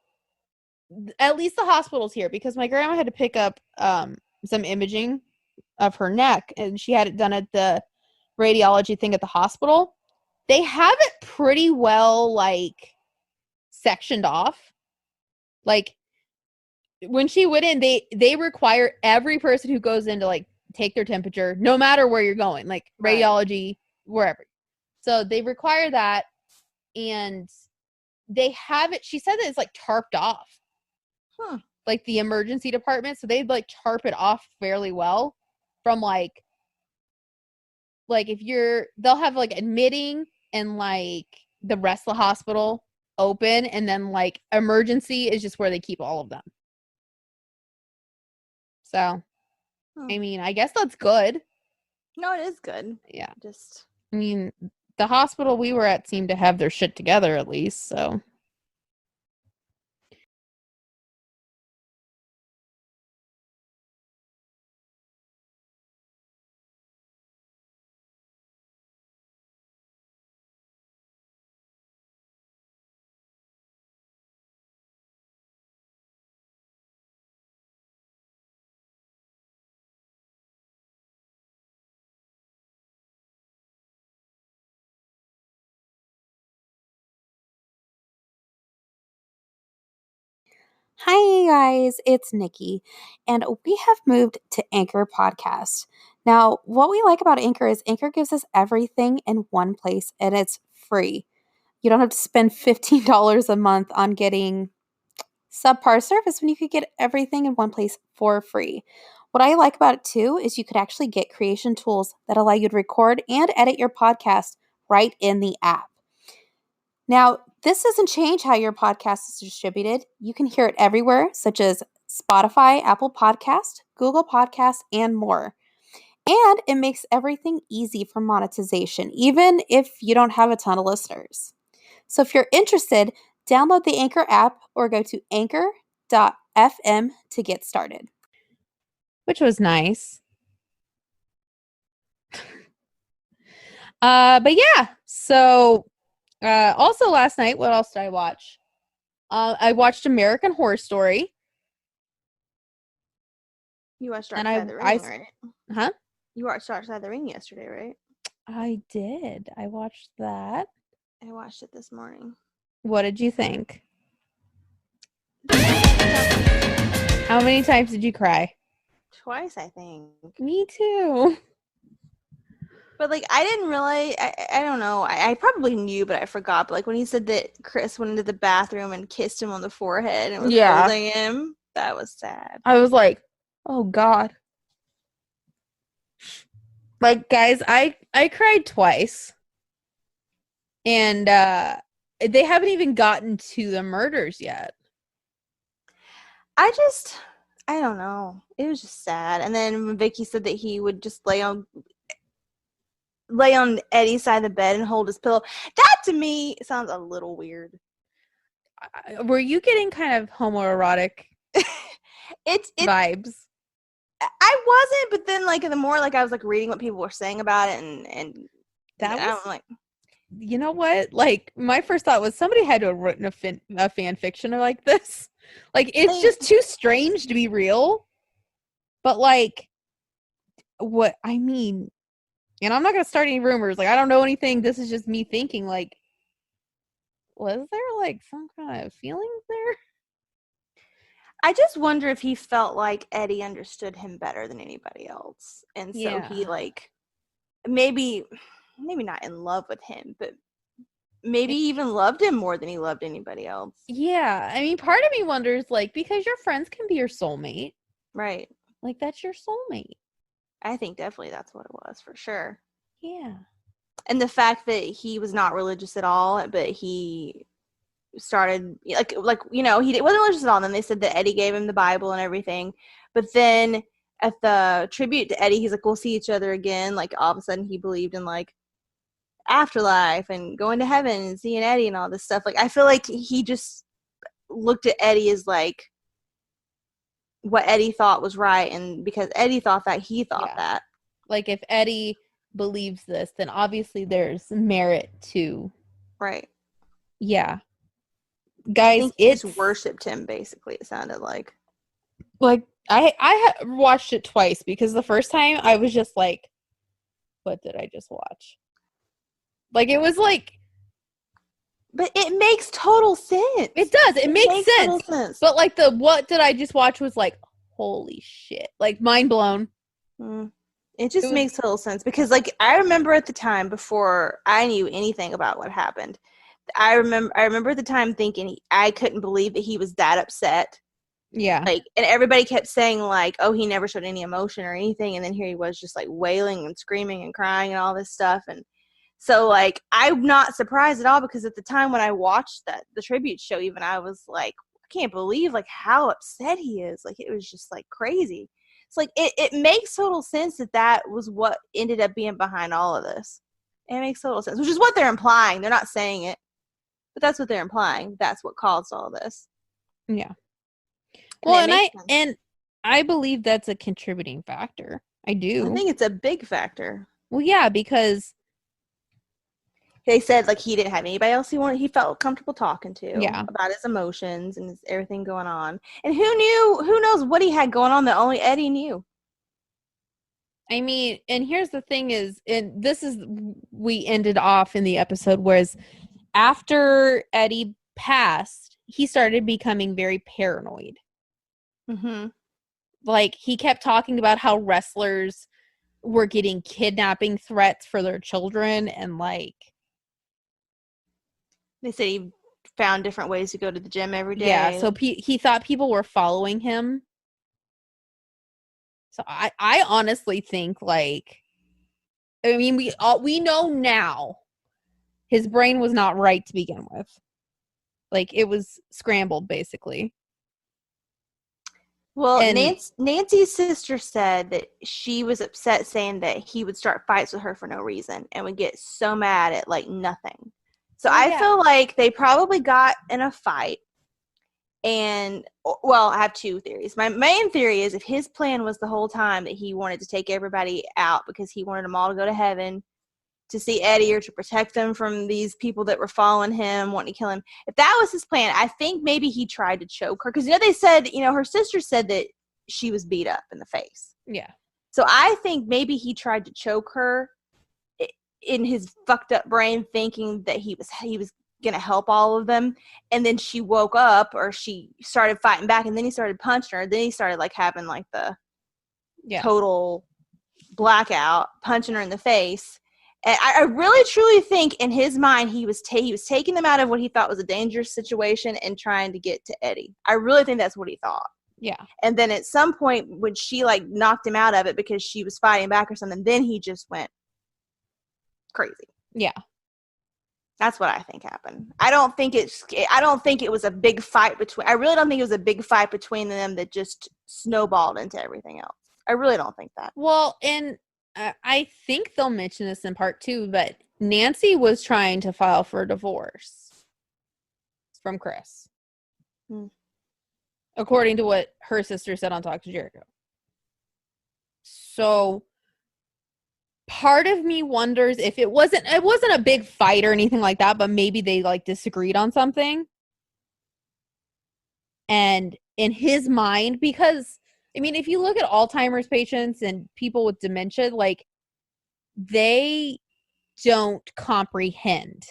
Speaker 1: at least the hospital's here, because my grandma had to pick up some imaging of her neck, and she had it done at the radiology thing at the hospital. They have it pretty well, like, sectioned off. Like, when she went in, they require every person who goes in to, like, take their temperature, no matter where you're going, like radiology, wherever. So they require that, and they have it. She said that it's like tarped off, like the emergency department. So they'd like tarp it off fairly well from like if they'll have like admitting and like the rest of the hospital open, and then like emergency is just where they keep all of them. So, I mean, I guess that's good.
Speaker 2: No, it is good.
Speaker 1: Yeah.
Speaker 2: I
Speaker 1: mean, the hospital we were at seemed to have their shit together at least, so.
Speaker 3: Hi guys, it's Nikki, and we have moved to Anchor Podcast. Now, what we like about Anchor is Anchor gives us everything in one place, and it's free. You don't have to spend $15 a month on getting subpar service when you could get everything in one place for free. What I like about it too is you could actually get creation tools that allow you to record and edit your podcast right in the app. Now, this doesn't change how your podcast is distributed. You can hear it everywhere, such as Spotify, Apple Podcast, Google Podcast, and more. And it makes everything easy for monetization, even if you don't have a ton of listeners. So if you're interested, download the Anchor app or go to anchor.fm to get started.
Speaker 1: Which was nice. But yeah, so also last night, what else did I watch? I watched American Horror Story.
Speaker 2: You watched Dark Side of the Ring, right?
Speaker 1: Huh?
Speaker 2: You watched Dark Side of the Ring yesterday, right?
Speaker 1: I did. I watched that.
Speaker 2: I watched it this morning.
Speaker 1: What did you think? How many times did you cry?
Speaker 2: Twice, I think.
Speaker 1: Me too.
Speaker 2: But, like, I didn't realize, I don't know, I probably knew, but I forgot. But, like, when he said that Chris went into the bathroom and kissed him on the forehead and was holding him, that was sad.
Speaker 1: I was like, oh, God. Like, guys, I cried twice. And they haven't even gotten to the murders yet.
Speaker 2: I don't know. It was just sad. And then when Vicky said that he would just lay on Eddie's side of the bed and hold his pillow, that to me sounds a little weird.
Speaker 1: Were you getting kind of homoerotic vibes?
Speaker 2: I wasn't, but then like the more like I was like reading what people were saying about it, and I'm like,
Speaker 1: you know what? Like my first thought was somebody had to have written a fan fiction like this. Like it's just too strange to be real. But like, what I mean. And I'm not going to start any rumors. Like, I don't know anything. This is just me thinking, like, was there, like, some kind of feelings there?
Speaker 2: I just wonder if he felt like Eddie understood him better than anybody else. And so he, like, maybe not in love with him, but maybe even loved him more than he loved anybody else.
Speaker 1: Yeah. I mean, part of me wonders, like, because your friends can be your soulmate.
Speaker 2: Right.
Speaker 1: Like, that's your soulmate.
Speaker 2: I think definitely that's what it was, for sure.
Speaker 1: Yeah.
Speaker 2: And the fact that he was not religious at all, but he started like he wasn't religious at all. And then they said that Eddie gave him the Bible and everything. But then at the tribute to Eddie, he's like, we'll see each other again. Like all of a sudden he believed in like afterlife and going to heaven and seeing Eddie and all this stuff. Like I feel like he just looked at Eddie as like what Eddie thought was right, and because Eddie thought that, he thought that.
Speaker 1: Like if Eddie believes this, then obviously there's merit to
Speaker 2: right.
Speaker 1: Yeah. Guys,
Speaker 2: it's worshipped him basically, it sounded like
Speaker 1: I watched it twice because the first time I was just like, what did I just watch? Like it was like,
Speaker 2: but it makes total sense.
Speaker 1: It does. It makes sense. But like the what did I just watch was like, holy shit, like mind blown.
Speaker 2: It just makes total sense because like I remember at the time before I knew anything about what happened, I remember at the time thinking I couldn't believe that he was that upset.
Speaker 1: Yeah.
Speaker 2: Like, and everybody kept saying like, oh, he never showed any emotion or anything, and then here he was just like wailing and screaming and crying and all this stuff. And so like I'm not surprised at all because at the time when I watched the tribute show, even I was like, I can't believe like how upset he is. Like it was just like crazy. It's like it makes total sense that was what ended up being behind all of this. It makes total sense, which is what they're implying. They're not saying it, but that's what they're implying. That's what caused all this.
Speaker 1: Yeah. Well, and I believe that's a contributing factor. I do.
Speaker 2: I think it's a big factor.
Speaker 1: Well, yeah, because
Speaker 2: they said like he didn't have anybody else he felt comfortable talking to about his emotions and everything going on. And who knows what he had going on that only Eddie knew.
Speaker 1: I mean, and here's the thing is, and this is, we ended off in the episode, whereas after Eddie passed, he started becoming very paranoid.
Speaker 2: Mm-hmm.
Speaker 1: Like, he kept talking about how wrestlers were getting kidnapping threats for their children, and like...
Speaker 2: They said he found different ways to go to the gym every day.
Speaker 1: Yeah, so he thought people were following him. So I honestly think, like, I mean, we know now his brain was not right to begin with. Like, it was scrambled, basically.
Speaker 2: Well, Nancy's sister said that she was upset, saying that he would start fights with her for no reason and would get so mad at, like, nothing. So I feel like they probably got in a fight. And, well, I have two theories. My main theory is if his plan was the whole time that he wanted to take everybody out because he wanted them all to go to heaven to see Eddie or to protect them from these people that were following him, wanting to kill him. If that was his plan, I think maybe he tried to choke her. Because, they said, her sister said that she was beat up in the face.
Speaker 1: Yeah.
Speaker 2: So I think maybe he tried to choke her in his fucked up brain, thinking that he was going to help all of them. And then she woke up, or she started fighting back, and then he started punching her. Then he started like having like the total blackout, punching her in the face. And I really truly think in his mind he was taking them out of what he thought was a dangerous situation and trying to get to Eddie. I really think that's what he thought.
Speaker 1: Yeah. And
Speaker 2: then at some point when she like knocked him out of it because she was fighting back or something, then he just went crazy.
Speaker 1: Yeah.
Speaker 2: That's what I think happened. I don't think it was a big fight between. I really don't think it was a big fight between them that just snowballed into everything else. I really don't think that.
Speaker 1: Well, and I think they'll mention this in part 2, but Nancy was trying to file for a divorce from Chris, according to what her sister said on Talk to Jericho. So part of me wonders if it wasn't a big fight or anything like that, but maybe they like disagreed on something. And in his mind, because I mean, if you look at Alzheimer's patients and people with dementia, like, they don't comprehend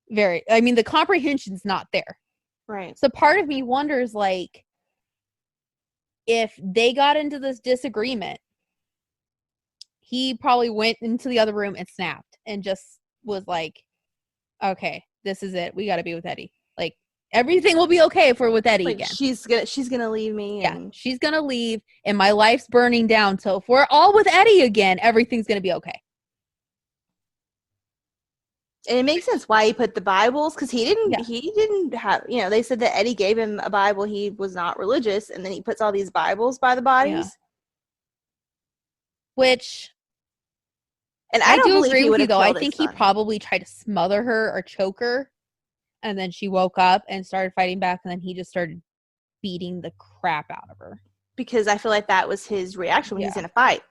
Speaker 1: the comprehension's not there.
Speaker 2: Right.
Speaker 1: So part of me wonders, like, if they got into this disagreement, he probably went into the other room and snapped and just was like, okay, this is it. We got to be with Eddie. Like, everything will be okay if we're with Eddie again.
Speaker 2: She's gonna leave me.
Speaker 1: Yeah, she's gonna leave, and my life's burning down. So if we're all with Eddie again, everything's gonna be okay.
Speaker 2: And it makes sense why he put the Bibles, because he didn't have, they said that Eddie gave him a Bible. He was not religious, and then he puts all these Bibles by the bodies.
Speaker 1: Yeah. Which,
Speaker 2: and
Speaker 1: I
Speaker 2: don't
Speaker 1: do
Speaker 2: believe
Speaker 1: agree
Speaker 2: he
Speaker 1: with you, though. I
Speaker 2: killed his
Speaker 1: think he
Speaker 2: son.
Speaker 1: probably tried to smother her or choke her, and then she woke up and started fighting back, and then he just started beating the crap out of her.
Speaker 2: Because I feel like that was his reaction when he's in a fight.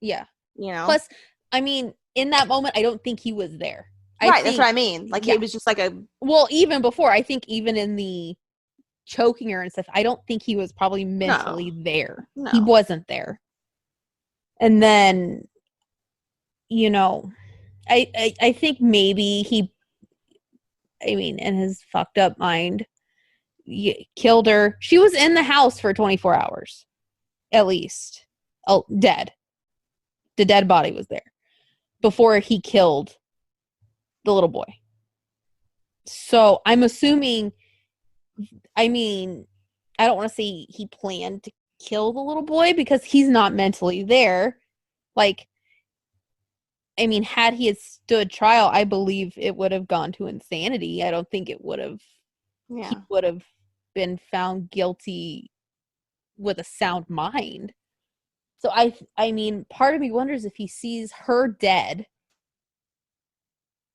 Speaker 1: Yeah.
Speaker 2: Plus,
Speaker 1: I mean, in that moment, I don't think he was there.
Speaker 2: Right, that's what I mean. Like,
Speaker 1: yeah.
Speaker 2: It was just like a...
Speaker 1: Well, even before, I think even in the choking her and stuff, I don't think he was probably mentally there.
Speaker 2: No.
Speaker 1: He wasn't there. And then, I think maybe in his fucked up mind, killed her. She was in the house for 24 hours, at least. Oh, dead. The dead body was there before he killed the little boy. So I'm assuming, I don't want to say he planned to kill the little boy because he's not mentally there. Like, had he had stood trial, I believe it would have gone to insanity. I don't think it would have, he would have been found guilty with a sound mind. So part of me wonders if he sees her dead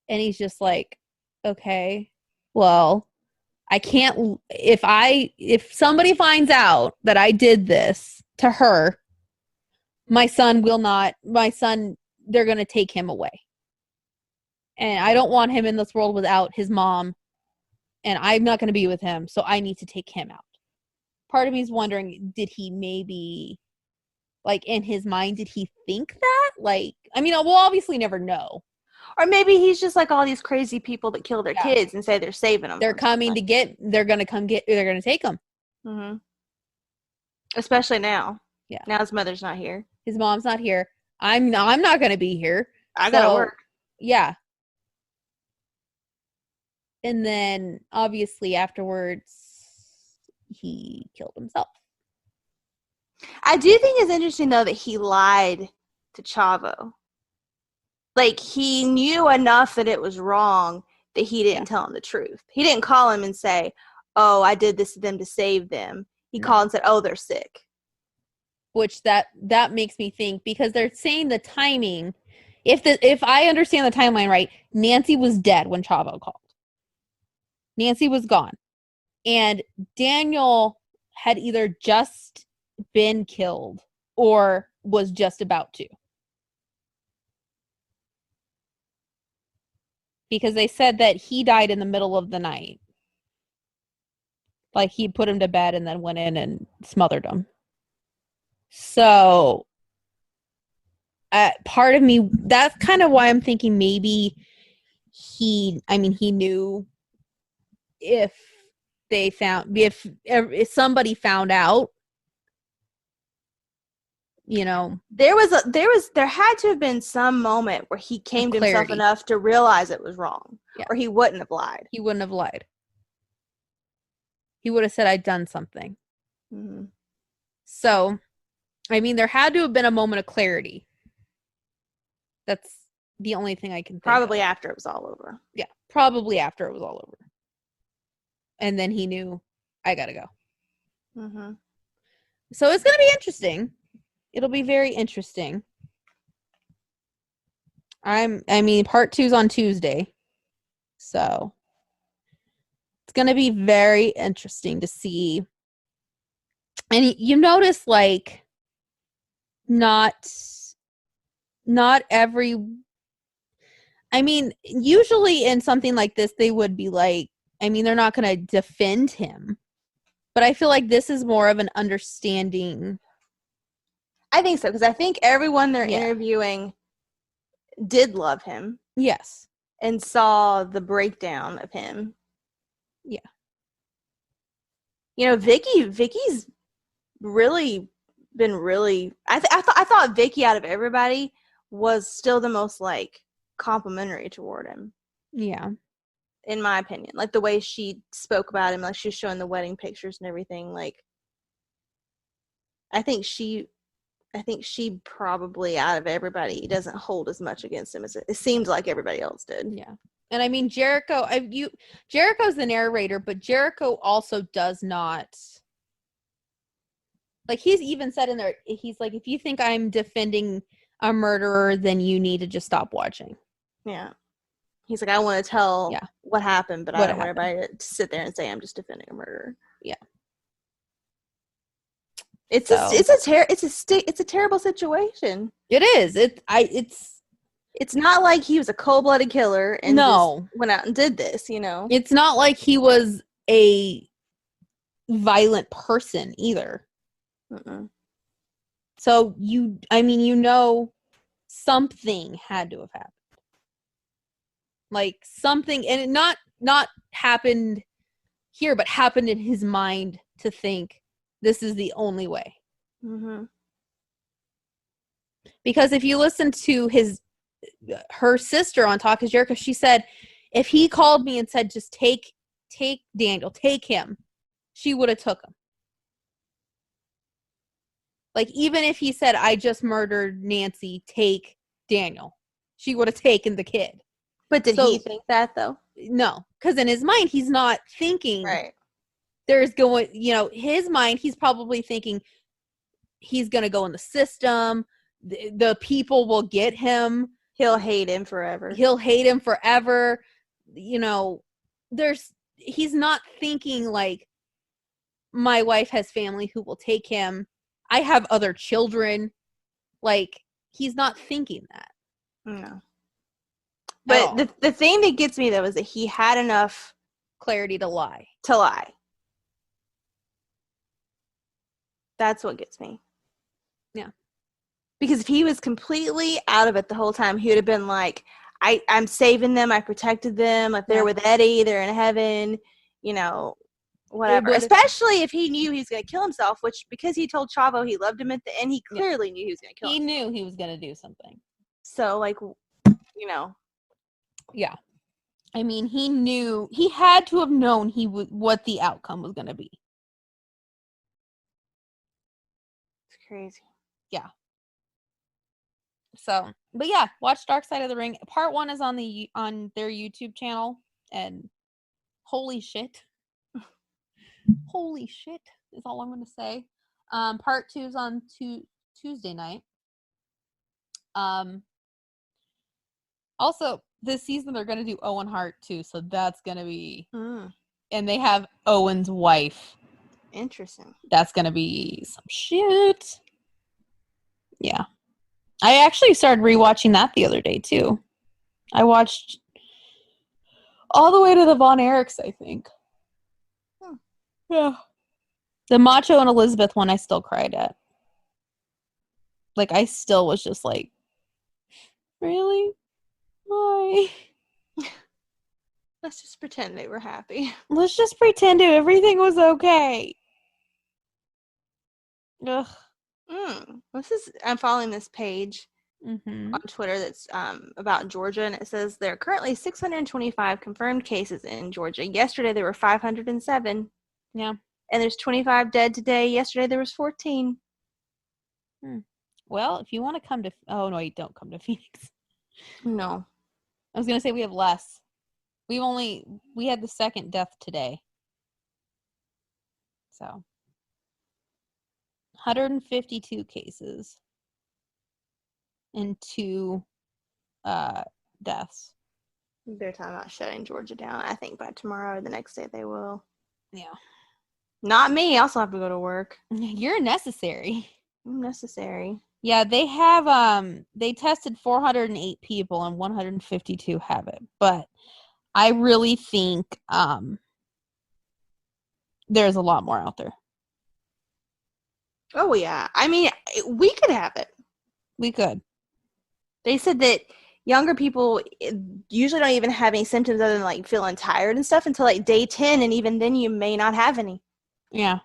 Speaker 1: and he's just like, okay, well, I can't, if somebody finds out that I did this to her, my son, they're going to take him away. And I don't want him in this world without his mom, and I'm not going to be with him, so I need to take him out. Part of me is wondering, did he maybe, like, in his mind, did he think that? Like, we'll obviously never know.
Speaker 2: Or maybe he's just like all these crazy people that kill their kids and say they're saving them.
Speaker 1: They're coming to they're going to take them.
Speaker 2: Mm-hmm. Especially now.
Speaker 1: Yeah.
Speaker 2: Now his mother's not here.
Speaker 1: His mom's not here. I'm not going to be here.
Speaker 2: I gotta work.
Speaker 1: Yeah. And then, obviously, afterwards, he killed himself.
Speaker 2: I do think it's interesting, though, that he lied to Chavo. Like, he knew enough that it was wrong that he didn't tell him the truth. He didn't call him and say, oh, I did this to them to save them. He called and said, oh, they're sick.
Speaker 1: Which that makes me think, because they're saying the timing. If I understand the timeline right, Nancy was dead when Chavo called. Nancy was gone. And Daniel had either just been killed or was just about to. Because they said that he died in the middle of the night. Like, he put him to bed and then went in and smothered him. So, part of me, that's kind of why I'm thinking maybe he knew if somebody found out,
Speaker 2: there had to have been some moment where he came to himself enough to realize it was wrong, or he wouldn't have lied.
Speaker 1: He wouldn't have lied. He would have said, I'd done something.
Speaker 2: Mm-hmm.
Speaker 1: So, there had to have been a moment of clarity. That's the only thing I can think
Speaker 2: Probably
Speaker 1: of.
Speaker 2: After it was all over.
Speaker 1: Yeah, probably after it was all over. And then he knew, I gotta go.
Speaker 2: Mm-hmm.
Speaker 1: So it's gonna be interesting. It'll be very interesting. Part 2's on Tuesday. So it's gonna be very interesting to see. And you notice, like, not every, usually in something like this, they would be like, they're not going to defend him. But I feel like this is more of an understanding.
Speaker 2: I think so, because I think everyone they're interviewing did love him.
Speaker 1: Yes.
Speaker 2: And saw the breakdown of him.
Speaker 1: Yeah.
Speaker 2: Vicky's really been really... I thought Vicky, out of everybody, was still the most, like, complimentary toward him.
Speaker 1: Yeah.
Speaker 2: In my opinion. Like, the way she spoke about him, like, she was showing the wedding pictures and everything, like... I think she probably, out of everybody, doesn't hold as much against him as it seems like everybody else did.
Speaker 1: Yeah. And I mean, Jericho's the narrator, but Jericho also does not. Like, he's even said in there, he's like, if you think I'm defending a murderer, then you need to just stop watching.
Speaker 2: Yeah. He's like, I want to tell what happened, but I don't want everybody to sit there and say I'm just defending a murderer.
Speaker 1: Yeah.
Speaker 2: It's a terrible situation.
Speaker 1: It is.
Speaker 2: It's not like he was a cold-blooded killer and just went out and did this, you know.
Speaker 1: It's not like he was a violent person either.
Speaker 2: Mm-mm.
Speaker 1: So something had to have happened. Like something, and it not happened here, but happened in his mind to think this is the only way.
Speaker 2: Mm-hmm.
Speaker 1: Because if you listen to her sister on Talk is Jericho, she said, if he called me and said, just take Daniel, take him, she would have took him. Like, even if he said, I just murdered Nancy, take Daniel, she would have taken the kid.
Speaker 2: But did he think that, though?
Speaker 1: No, because in his mind, he's not thinking.
Speaker 2: Right.
Speaker 1: His mind, he's probably thinking he's going to go in the system. The people will get him.
Speaker 2: He'll hate him forever.
Speaker 1: He's not thinking like, my wife has family who will take him. I have other children. Like, he's not thinking that.
Speaker 2: No. But the thing that gets me, though, is that he had enough
Speaker 1: clarity to lie.
Speaker 2: That's what gets me.
Speaker 1: Yeah.
Speaker 2: Because if he was completely out of it the whole time, he would have been like, I'm saving them. I protected them. Like, they're with Eddie. They're in heaven. Whatever. Especially if he knew he was going to kill himself, which, because he told Chavo he loved him at the end, he clearly knew he was going to kill himself.
Speaker 1: He knew he was going to do something.
Speaker 2: So,
Speaker 1: Yeah. I mean, he had to have known what the outcome was going to be.
Speaker 2: It's crazy.
Speaker 1: Yeah. So, but yeah, watch Dark Side of the Ring. Part 1 is on their YouTube channel, and holy shit. Holy shit is all I'm going to say. Part 2 is on Tuesday night. Also, this season they're going to do Owen Hart too, so that's going to be... And they have Owen's wife.
Speaker 2: Interesting.
Speaker 1: That's going to be some shit. Yeah. I actually started rewatching that the other day too. I watched all the way to the Von Erichs, I think. Yeah. The Macho and Elizabeth one I still cried at. Like, I still was just like, really? Why?
Speaker 2: Let's just pretend they were happy.
Speaker 1: Let's just pretend everything was okay. Ugh.
Speaker 2: I'm following this page
Speaker 1: on
Speaker 2: Twitter that's about Georgia, and it says there are currently 625 confirmed cases in Georgia. Yesterday there were 507.
Speaker 1: Yeah.
Speaker 2: And there's 25 dead today. Yesterday there was 14.
Speaker 1: Well, if you want to come to... Oh, no, you don't come to Phoenix.
Speaker 2: No.
Speaker 1: I was going to say we have less. We had the second death today. So, 152 cases and 2 deaths.
Speaker 2: They're talking about shutting Georgia down. I think by tomorrow or the next day they will.
Speaker 1: Yeah.
Speaker 2: Not me. I also have to go to work.
Speaker 1: You're necessary.
Speaker 2: I'm necessary.
Speaker 1: Yeah, they have they tested 408 people and 152 have it. But I really think there's a lot more out there.
Speaker 2: Oh yeah. I mean, we could have it.
Speaker 1: We could.
Speaker 2: They said that younger people usually don't even have any symptoms other than like feeling tired and stuff until like day 10, and even then you may not have any.
Speaker 1: Yeah.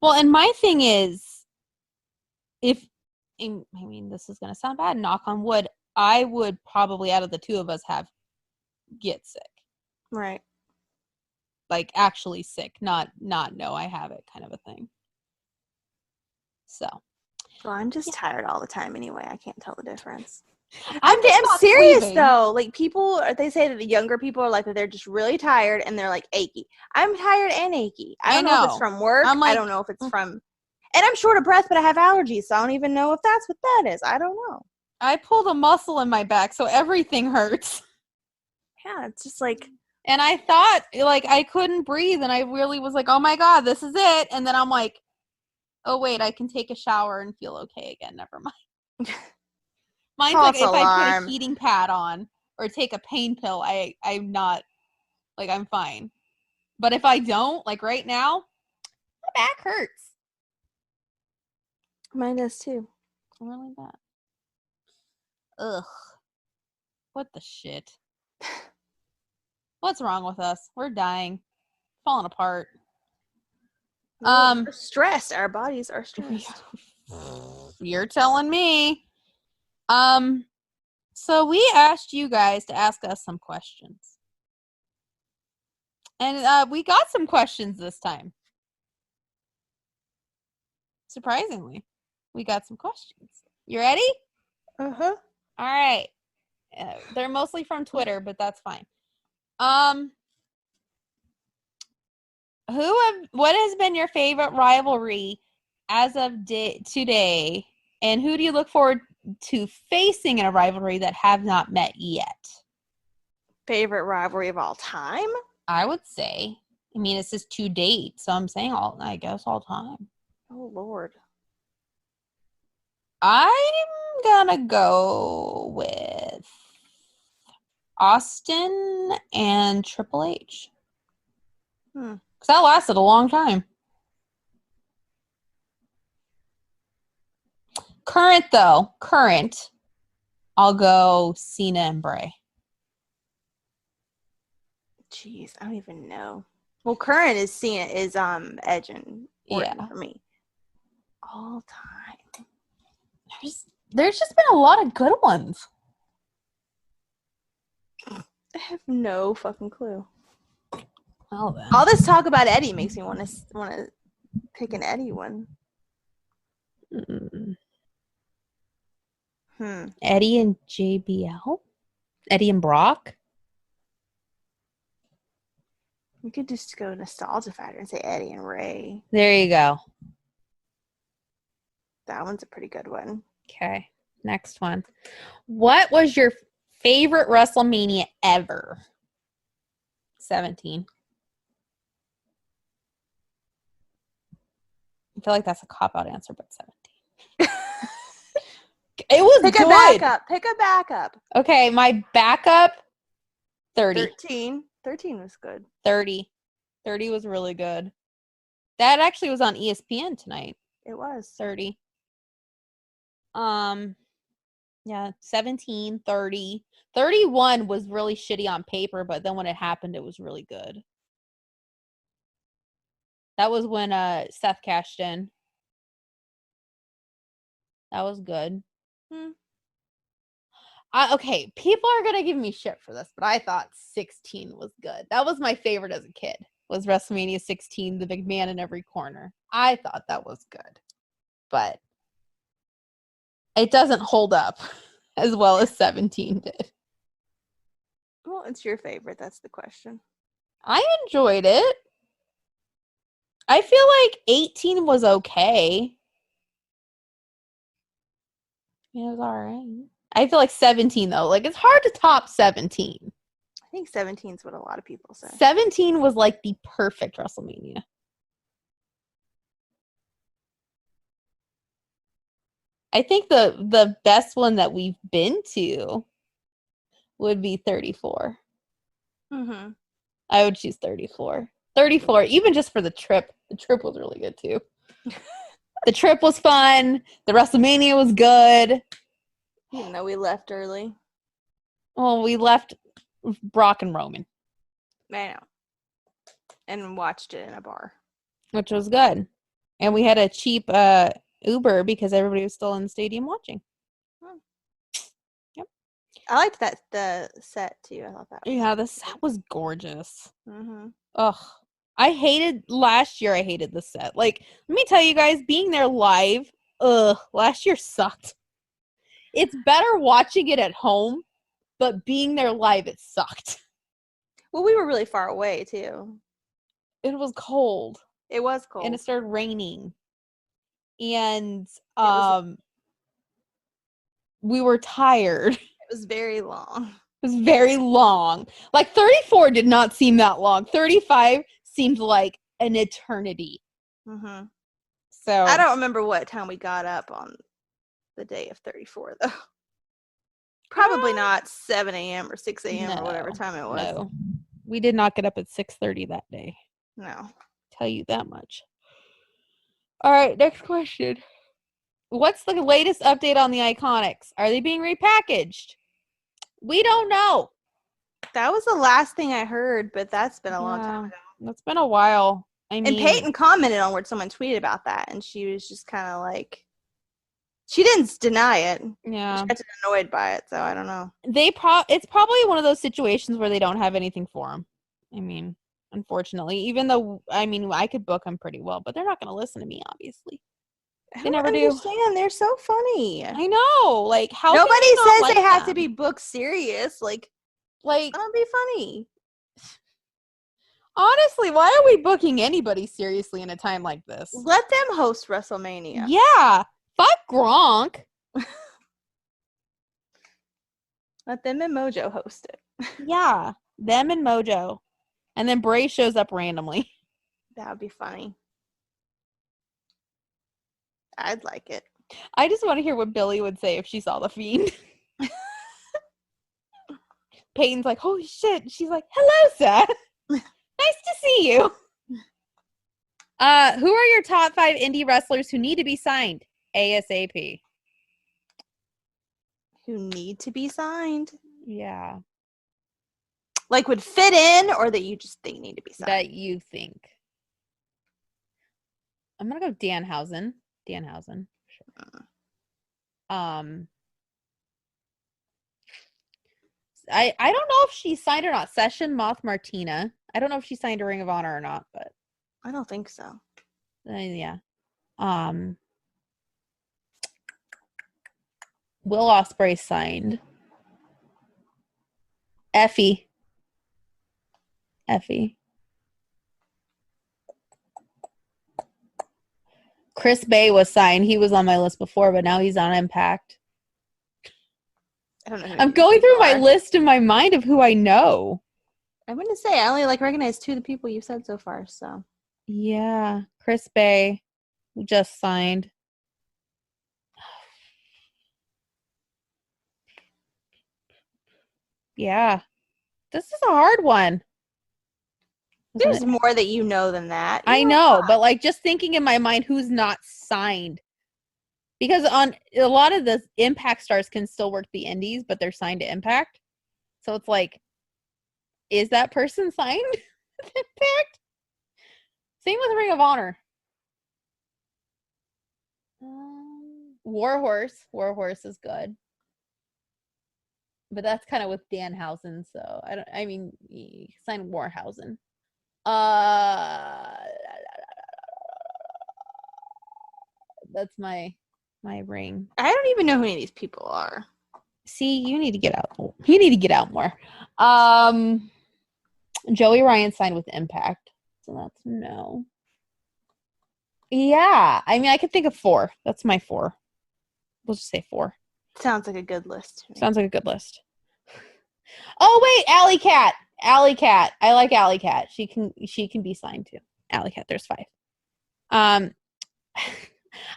Speaker 1: Well, and my thing is, this is going to sound bad, knock on wood, I would probably, out of the two of us, get sick.
Speaker 2: Right.
Speaker 1: Like, actually sick, not no, I have it kind of a thing. So.
Speaker 2: Well, I'm just tired all the time anyway. I can't tell the difference. I'm
Speaker 1: just not
Speaker 2: serious
Speaker 1: sleeping.
Speaker 2: though. Like they say that the younger people are like that they're just really tired and they're like achy. I'm tired and achy. I don't know if it's from work.
Speaker 1: I'm like,
Speaker 2: I don't know if it's from, and I'm short of breath, but I have allergies, so I don't even know if that's what that is. I don't know.
Speaker 1: I pulled a muscle in my back, so everything hurts.
Speaker 2: Yeah, it's just like.
Speaker 1: And I thought, like, I couldn't breathe, and I really was like, oh my God, this is it. And then I'm like, oh wait, I can take a shower and feel okay again. Never mind. Mine's
Speaker 2: False
Speaker 1: like if I
Speaker 2: alarm.
Speaker 1: put a heating pad on or take a pain pill, I'm not, like, I'm fine. But if I don't, like right now, my back hurts.
Speaker 2: Mine does too.
Speaker 1: Really bad. Ugh. What the shit? What's wrong with us? We're dying. Falling apart.
Speaker 2: We're stressed. Our bodies are stressed.
Speaker 1: You're telling me. So we asked you guys to ask us some questions. And we got some questions this time. Surprisingly, we got some questions. You ready?
Speaker 2: Uh-huh.
Speaker 1: All right. They're mostly from Twitter, but that's fine. What has been your favorite rivalry as of today? And who do you look forward to facing in a rivalry that have not met yet?
Speaker 2: Favorite rivalry of all time?
Speaker 1: I would say. I mean, it's just to date, so I'm saying all time.
Speaker 2: Oh, Lord.
Speaker 1: I'm gonna go with Austin and Triple H. Because that lasted a long time. Current, I'll go Cena and Bray.
Speaker 2: Jeez, I don't even know. Well, current is Cena is Edge and Orton for me. All time.
Speaker 1: There's just been a lot of good ones.
Speaker 2: I have no fucking clue.
Speaker 1: Well, then.
Speaker 2: All this talk about Eddie makes me want to pick an Eddie one.
Speaker 1: Eddie and JBL? Eddie and Brock?
Speaker 2: We could just go nostalgia factor and say Eddie and Ray.
Speaker 1: There you go.
Speaker 2: That one's a pretty good one.
Speaker 1: Okay, next one. What was your favorite WrestleMania ever? 17. I feel like that's a cop-out answer, but 17. It was
Speaker 2: Pick
Speaker 1: good.
Speaker 2: Pick a backup.
Speaker 1: Okay, my backup, 30.
Speaker 2: 13 was good.
Speaker 1: 30. 30 was really good. That actually was on ESPN tonight.
Speaker 2: It was.
Speaker 1: 30. Yeah, 17, 30. 31 was really shitty on paper, but then when it happened, it was really good. That was when Seth cashed in. That was good. Okay, people are going to give me shit for this, but I thought 16 was good. That was my favorite as a kid, was WrestleMania 16, the big man in every corner. I thought that was good. But it doesn't hold up as well as 17 did.
Speaker 2: Well, it's your favorite. That's the question.
Speaker 1: I enjoyed it. I feel like 18 was okay. Yeah, it was all right. I feel like 17, though. Like, it's hard to top 17.
Speaker 2: I think 17 is what a lot of people say.
Speaker 1: 17 was like the perfect WrestleMania. I think the best one that we've been to would be 34. I would choose 34. 34, even just for the trip. The trip was really good, too. The trip was fun. The WrestleMania was good.
Speaker 2: Even though we left early.
Speaker 1: Well, we left Brock and Roman.
Speaker 2: I know. And watched it in a bar.
Speaker 1: Which was good. And we had a cheap Uber because everybody was still in the stadium watching. Yep.
Speaker 2: I liked the set, too. I thought that was
Speaker 1: the set was gorgeous. Ugh. Last year I hated the set. Like, let me tell you guys, being there live, last year sucked. it's better watching it at home, but being there live, it sucked.
Speaker 2: Well, we were really far away too.
Speaker 1: It was cold.
Speaker 2: It was cold.
Speaker 1: And it started raining. And we were tired.
Speaker 2: It was very long.
Speaker 1: It was very long. Like 34 did not seem that long. 35 seemed like an eternity.
Speaker 2: Mm-hmm.
Speaker 1: So
Speaker 2: I don't remember what time we got up on the day of 34 though. Probably not 7 a.m. or 6 a.m. or whatever time it was.
Speaker 1: No. We did not get up at 6:30 that day.
Speaker 2: No.
Speaker 1: Tell you that much. All right, next question. What's the latest update on the Iconics? Are they being repackaged? We don't know.
Speaker 2: That was the last thing I heard, but that's been a long time ago.
Speaker 1: That's been a while. I mean,
Speaker 2: and Peyton commented on where someone tweeted about that, and she was just kind of like, she didn't deny it.
Speaker 1: Yeah.
Speaker 2: She got annoyed by it, so I don't know.
Speaker 1: It's probably one of those situations where they don't have anything for them. I mean, unfortunately, even though, I mean, I could book them pretty well, but they're not going to listen to me, obviously.
Speaker 2: I don't understand. They're so funny.
Speaker 1: I know. Like, how
Speaker 2: nobody says
Speaker 1: like
Speaker 2: they have
Speaker 1: them?
Speaker 2: to be booked serious. Like don't be funny.
Speaker 1: Honestly, why are we booking anybody seriously in a time like this?
Speaker 2: Let them host WrestleMania.
Speaker 1: Yeah. Fuck Gronk.
Speaker 2: Let them and Mojo host it.
Speaker 1: Yeah. Them and Mojo. And then Bray shows up randomly.
Speaker 2: That would be funny. I'd like it.
Speaker 1: I just want to hear what Billy would say if she saw the Fiend. Peyton's like, holy shit. She's like, hello, Seth. Nice to see you. Who are your top 5 indie wrestlers who need to be signed ASAP?
Speaker 2: Who need to be signed?
Speaker 1: Yeah.
Speaker 2: Like would fit in, or that you just think need to be signed?
Speaker 1: That you think. I'm going to go Danhausen. Danhausen. Sure. I don't know if she signed or not. Session Moth Martina. I don't know if she signed a Ring of Honor or not, but
Speaker 2: I don't think so.
Speaker 1: Yeah. Will Ospreay signed. Effie. Chris Bay was signed. He was on my list before, but now he's on Impact.
Speaker 2: I don't know.
Speaker 1: I'm going through my list in my mind of who I know.
Speaker 2: I'm going to say I only recognize 2 of the people you've said so far, so.
Speaker 1: Yeah. Chris Bay just signed. Yeah. This is a hard one.
Speaker 2: There's more that you know than that.
Speaker 1: I know, but like just thinking in my mind who's not signed. Because on a lot of the Impact stars can still work the indies, but they're signed to Impact. So it's like, is that person signed with Impact? Same with Ring of Honor. Warhorse. Warhorse is good. But that's kind of with Danhausen, so he signed Warhausen. That's my ring.
Speaker 2: I don't even know who any of these people are.
Speaker 1: See, you need to get out. You need to get out more. Joey Ryan signed with Impact, so that's no. Yeah, I mean, I could think of 4. That's my 4. We'll just say 4.
Speaker 2: Sounds like a good list.
Speaker 1: Sounds like a good list. Oh wait, Alley Cat. Alley Cat. I like Alley Cat. She can be signed too. Alley Cat. There's 5. I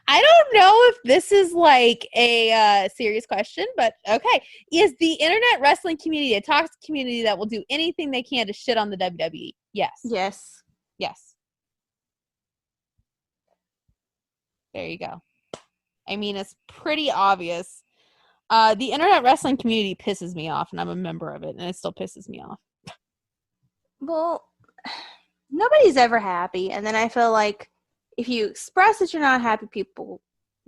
Speaker 1: don't know if this is like a serious question, but okay. Is the internet wrestling community a toxic community that will do anything they can to shit on the WWE? Yes.
Speaker 2: Yes.
Speaker 1: Yes. There you go. I mean, it's pretty obvious. The internet wrestling community pisses me off, and I'm a member of it, and it still pisses me off.
Speaker 2: Well, nobody's ever happy, and then I feel like if you express that you're not happy, people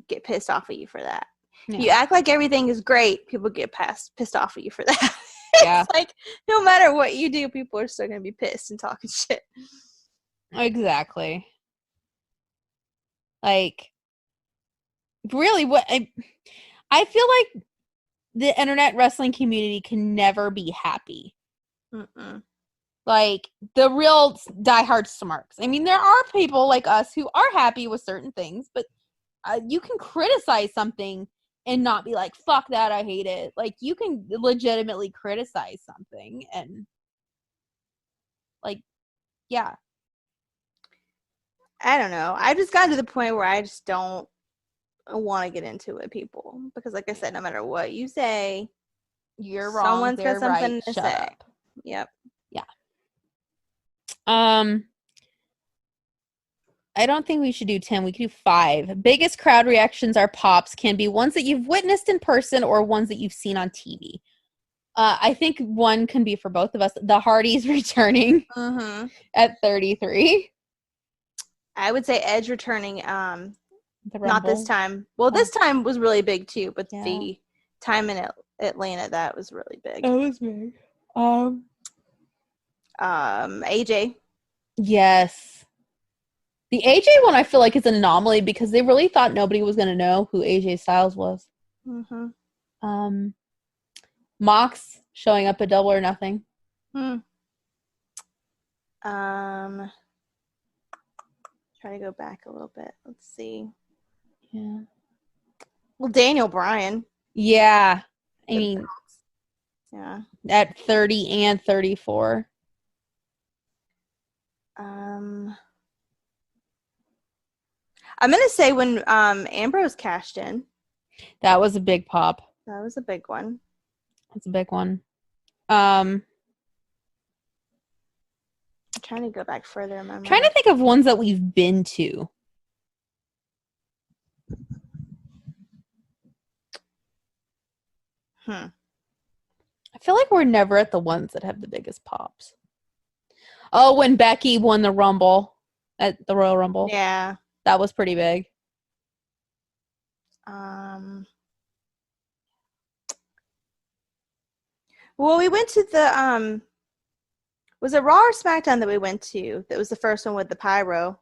Speaker 2: get pissed off at you for that. Yeah. You act like everything is great, people get pissed off at you for that.
Speaker 1: Yeah.
Speaker 2: It's like, no matter what you do, people are still going to be pissed and talking shit.
Speaker 1: Exactly. Like, really, what I feel like the internet wrestling community can never be happy.
Speaker 2: Mm-mm.
Speaker 1: Like, the real diehard smarks. I mean, there are people like us who are happy with certain things, but you can criticize something and not be like, fuck that, I hate it. Like, you can legitimately criticize something and, like, yeah.
Speaker 2: I don't know. I've just gotten to the point where I just don't want to get into it, people. Because, like I said, no matter what you say,
Speaker 1: You're wrong.
Speaker 2: someone's
Speaker 1: They're
Speaker 2: got something
Speaker 1: right.
Speaker 2: to
Speaker 1: Shut
Speaker 2: say.
Speaker 1: up.
Speaker 2: Yep.
Speaker 1: Yeah. I don't think we should do 10. We could do 5. Biggest crowd reactions are pops. Can be ones that you've witnessed in person or ones that you've seen on TV. I think one can be for both of us. The Hardys returning at 33.
Speaker 2: I would say Edge returning.
Speaker 1: The
Speaker 2: Not this
Speaker 1: Rumble.
Speaker 2: time. Well, this time was really big too, but
Speaker 1: Yeah.
Speaker 2: the time in Atlanta, that was really big.
Speaker 1: That was big.
Speaker 2: AJ.
Speaker 1: Yes. The AJ one I feel like is an anomaly because they really thought nobody was going to know who AJ Styles was. Mox showing up at Double or Nothing.
Speaker 2: Try to go back a little bit. Let's see.
Speaker 1: Yeah.
Speaker 2: Well, Daniel Bryan.
Speaker 1: Yeah. I mean,
Speaker 2: yeah.
Speaker 1: At 30 and 34.
Speaker 2: I'm gonna say when Ambrose cashed in.
Speaker 1: That was a big pop.
Speaker 2: That was a big one.
Speaker 1: That's a big one.
Speaker 2: I'm trying to go back further in my mind.
Speaker 1: Trying to think of ones that we've been to. I feel like we're never at the ones that have the biggest pops. Oh, when Becky won the Rumble at the Royal Rumble.
Speaker 2: Yeah.
Speaker 1: That was pretty big.
Speaker 2: Well, we went to the was it Raw or SmackDown that we went to? That was the first one with the pyro.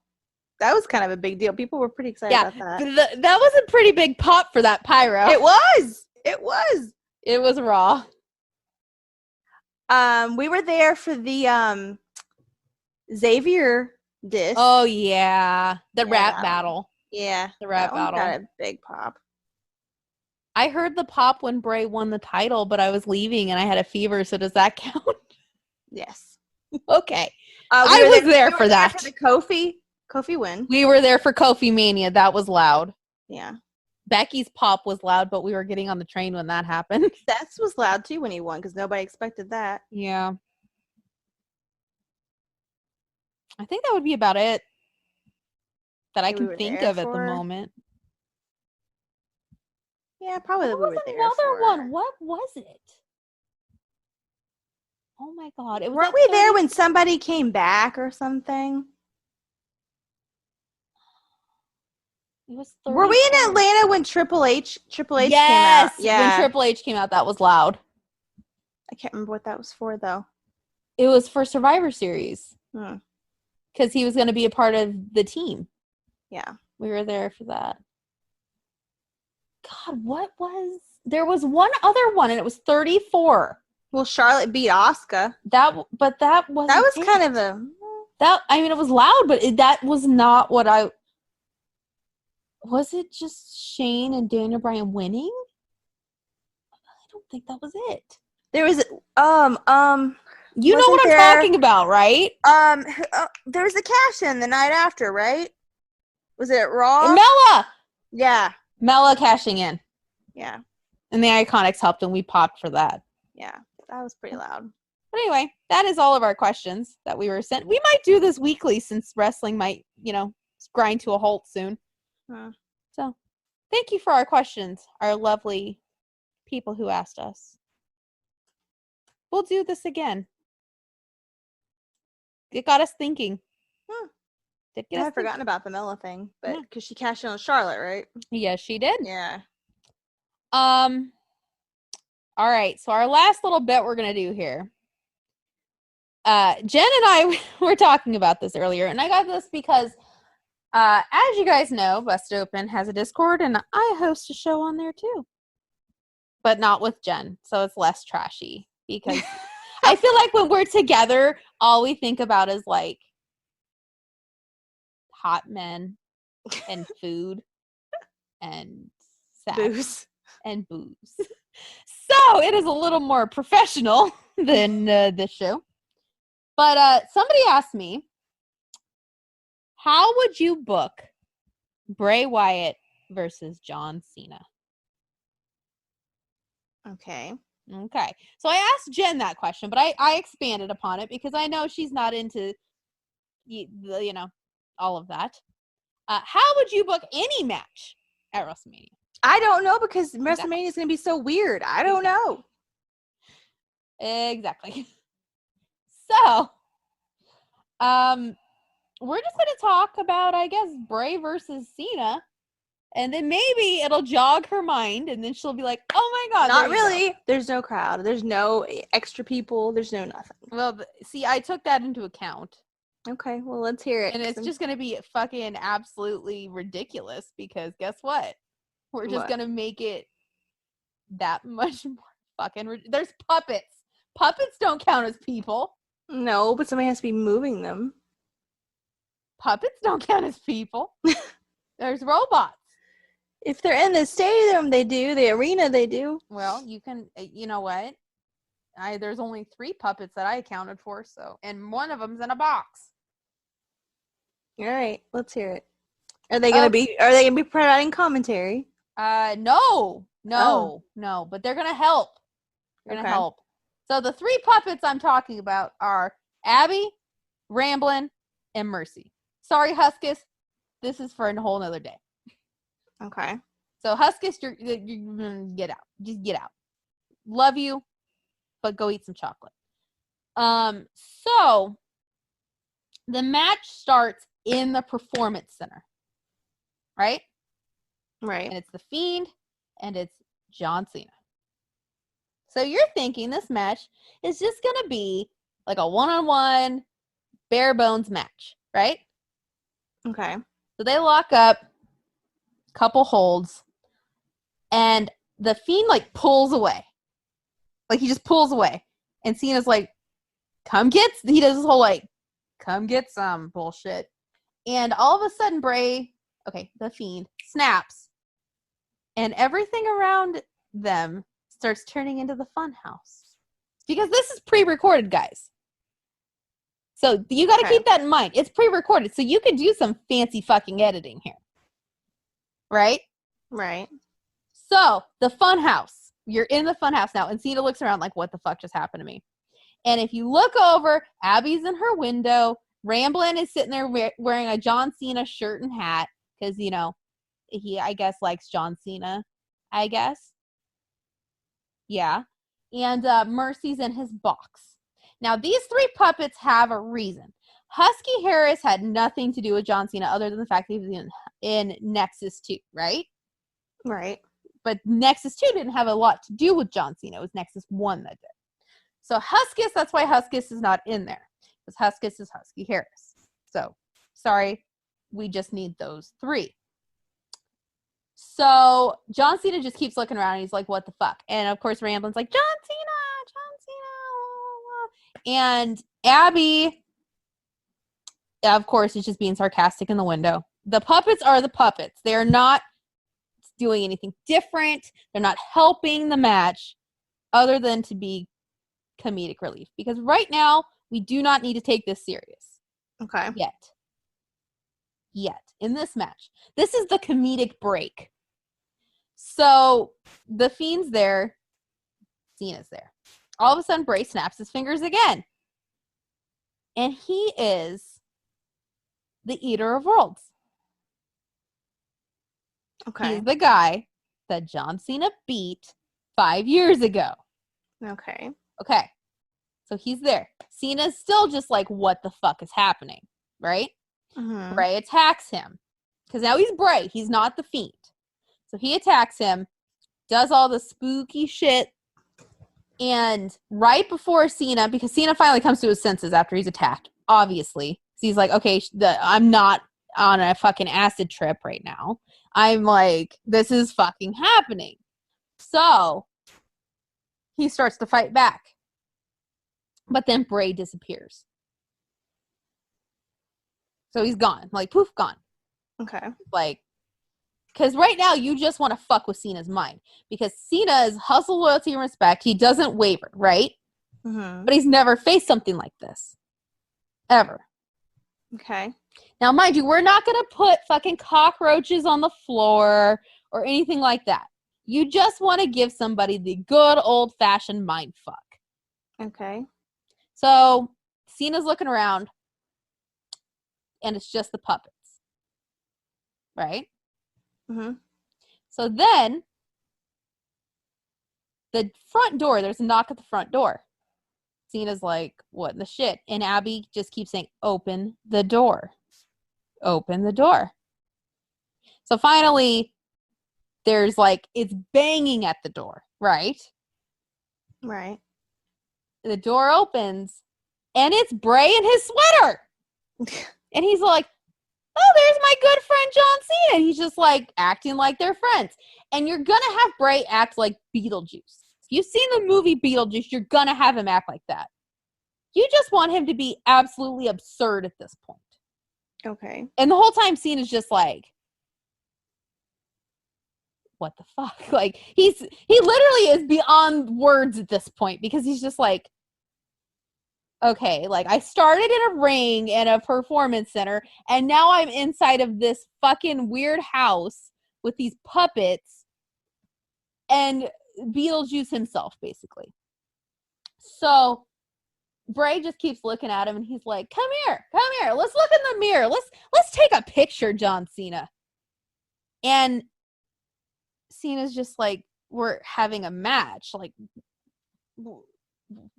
Speaker 2: That was kind of a big deal. People were pretty excited about that.
Speaker 1: That was a pretty big pop for that pyro.
Speaker 2: It was. It was.
Speaker 1: It was Raw.
Speaker 2: We were there for the Xavier disc.
Speaker 1: Oh yeah, the rap battle.
Speaker 2: Yeah,
Speaker 1: the rap battle.
Speaker 2: Got a big pop.
Speaker 1: I heard the pop when Bray won the title, but I was leaving and I had a fever. So does that count?
Speaker 2: Yes.
Speaker 1: Okay.
Speaker 2: I
Speaker 1: was there for that.
Speaker 2: For the Kofi win.
Speaker 1: We were there for Kofi Mania. That was loud.
Speaker 2: Yeah.
Speaker 1: Becky's pop was loud, but we were getting on the train when that happened.
Speaker 2: Seth's was loud too when he won because nobody expected that.
Speaker 1: Yeah. I think that would be about it that I can think of at the moment.
Speaker 2: Yeah, probably we were there
Speaker 1: another one. What was it? Oh my god!
Speaker 2: Weren't we there when somebody came back or something?
Speaker 1: It was.
Speaker 2: Were we in Atlanta when Triple H came out?
Speaker 1: Yeah, when Triple H came out, that was loud.
Speaker 2: I can't remember what that was for though.
Speaker 1: It was for Survivor Series. Because he was going to be a part of the team.
Speaker 2: Yeah,
Speaker 1: we were there for that. God, there was one other one, and it was 34.
Speaker 2: Well, Charlotte beat Asuka.
Speaker 1: That was
Speaker 2: kind of a.
Speaker 1: I mean, it was loud, but that was not what I. Was it just Shane and Daniel Bryan winning? I don't think that was it.
Speaker 2: There was
Speaker 1: You know what I'm talking about, right?
Speaker 2: There was a cash in the night after, right? Was it Raw?
Speaker 1: Mella.
Speaker 2: Yeah.
Speaker 1: Mella cashing in.
Speaker 2: Yeah.
Speaker 1: And the Iconics helped, and we popped for that.
Speaker 2: Yeah, that was pretty loud.
Speaker 1: But anyway, that is all of our questions that we were sent. We might do this weekly since wrestling might, grind to a halt soon. So, thank you for our questions, our lovely people who asked us. We'll do this again. It got us thinking.
Speaker 2: I had forgotten about the Mella thing, but because she cashed in on Charlotte, right?
Speaker 1: Yes, she did.
Speaker 2: Yeah.
Speaker 1: All right. So our last little bit we're gonna do here. Jen and I were talking about this earlier, and I got this because, as you guys know, Busted Open has a Discord, and I host a show on there too. but not with Jen. So it's less trashy because I feel like when we're together, all we think about is like hot men and food and sex
Speaker 2: Booze.
Speaker 1: and booze. So it is a little more professional than this show. But somebody asked me, how would you book Bray Wyatt versus John Cena?
Speaker 2: Okay.
Speaker 1: Okay. So I asked Jen that question, but I expanded upon it because I know she's not into, all of that. How would you book any match at WrestleMania?
Speaker 2: I don't know because WrestleMania is going to be so weird. I don't know.
Speaker 1: Exactly. So, we're just going to talk about, I guess, Bray versus Cena. And then maybe it'll jog her mind, and then she'll be like, oh my God.
Speaker 2: Not really. There's no crowd. There's no extra people. There's no nothing.
Speaker 1: Well, see, I took that into account.
Speaker 2: Okay, well, let's hear it.
Speaker 1: And it's just going to be fucking absolutely ridiculous because guess what? We're just going to make it that much more fucking there's puppets. Puppets don't count as people.
Speaker 2: No, but somebody has to be moving them.
Speaker 1: Puppets don't count as people. There's robots.
Speaker 2: If they're in the stadium, they do. The arena, they do.
Speaker 1: Well, you can, you know what? There's only 3 puppets that I accounted for, so, and one of them's in a box.
Speaker 2: All right, let's hear it. Are they gonna be providing commentary?
Speaker 1: No, but they're gonna help. They're gonna help. So the 3 puppets I'm talking about are Abby, Ramblin', and Mercy. Sorry, Huskus. This is for a whole nother day.
Speaker 2: Okay.
Speaker 1: So Huskus, you're get out. Just get out. Love you, but go eat some chocolate. So the match starts in the Performance Center. Right?
Speaker 2: Right.
Speaker 1: And it's The Fiend and it's John Cena. So you're thinking this match is just going to be like a one-on-one bare bones match, right?
Speaker 2: Okay.
Speaker 1: So they lock up, couple holds, and the Fiend like pulls away. Like he just pulls away. And Cena's like, he does this whole like, come get some bullshit. And all of a sudden the Fiend snaps. And everything around them starts turning into the fun house. Because this is pre-recorded, guys. So you got to keep that in mind. It's pre-recorded, so you could do some fancy fucking editing here. Right?
Speaker 2: Right.
Speaker 1: So, the fun house. You're in the fun house now, and Cena looks around like, what the fuck just happened to me? And if you look over, Abby's in her window. Ramblin' is sitting there wearing a John Cena shirt and hat because, he, I guess, likes John Cena, I guess. Yeah. And Mercy's in his box. Now, these 3 puppets have a reason. Husky Harris had nothing to do with John Cena other than the fact that he was in Nexus 2, right?
Speaker 2: Right.
Speaker 1: But Nexus 2 didn't have a lot to do with John Cena. It was Nexus 1 that did. So Huskus, that's why Huskus is not in there. Because Huskus is Husky Harris. So, sorry, we just need those 3. So, John Cena just keeps looking around and he's like, what the fuck? And of course, Ramblin's like, John Cena. And Abby, of course, is just being sarcastic in the window. The puppets are the puppets. They're not doing anything different. They're not helping the match other than to be comedic relief. Because right now, we do not need to take this serious.
Speaker 2: Okay.
Speaker 1: Yet. In this match. This is the comedic break. So, the Fiend's there. Cena's there. All of a sudden, Bray snaps his fingers again. And he is the Eater of Worlds.
Speaker 2: Okay.
Speaker 1: He's the guy that John Cena beat 5 years ago.
Speaker 2: Okay.
Speaker 1: So he's there. Cena's still just like, what the fuck is happening? Right?
Speaker 2: Mm-hmm.
Speaker 1: Bray attacks him. Because now he's Bray. He's not the Fiend. So he attacks him. Does all the spooky shit. And right before Cena, because Cena finally comes to his senses after he's attacked, obviously. So he's like, okay, I'm not on a fucking acid trip right now. I'm like, this is fucking happening. So he starts to fight back. But then Bray disappears. So he's gone. Like, poof, gone.
Speaker 2: Okay.
Speaker 1: Like, because right now you just want to fuck with Cena's mind. Because Cena is hustle, loyalty, and respect. He doesn't waver, right?
Speaker 2: Mm-hmm.
Speaker 1: But he's never faced something like this. Ever.
Speaker 2: Okay.
Speaker 1: Now, mind you, we're not going to put fucking cockroaches on the floor or anything like that. You just want to give somebody the good old-fashioned mind fuck.
Speaker 2: Okay.
Speaker 1: So, Cena's looking around, and it's just the puppets. Right?
Speaker 2: Mm-hmm.
Speaker 1: So then, the front door, there's a knock at the front door. Cena's like, what in the shit? And Abby just keeps saying, open the door. Open the door. So finally, there's like, it's banging at the door, right?
Speaker 2: Right.
Speaker 1: The door opens, and it's Bray in his sweater. And he's like, oh, there's my good friend John Cena. And he's just like acting like they're friends. And you're going to have Bray act like Beetlejuice. If you've seen the movie Beetlejuice, you're going to have him act like that. You just want him to be absolutely absurd at this point.
Speaker 2: Okay.
Speaker 1: And the whole time Cena's just like, what the fuck? Like, he literally is beyond words at this point because he's just like, okay, like I started in a ring in a performance center and now I'm inside of this fucking weird house with these puppets and Beetlejuice himself, basically. So Bray just keeps looking at him and he's like, come here, let's look in the mirror, let's take a picture, John Cena. And Cena's just like, we're having a match, like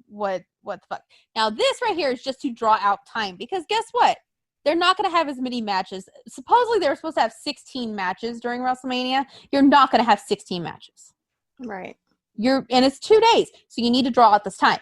Speaker 1: what the fuck. Now this right here is just to draw out time because guess what, they're not going to have as many matches. Supposedly they were supposed to have 16 matches during WrestleMania. You're not going to have 16 matches,
Speaker 2: right?
Speaker 1: And it's 2 days, so you need to draw out this time.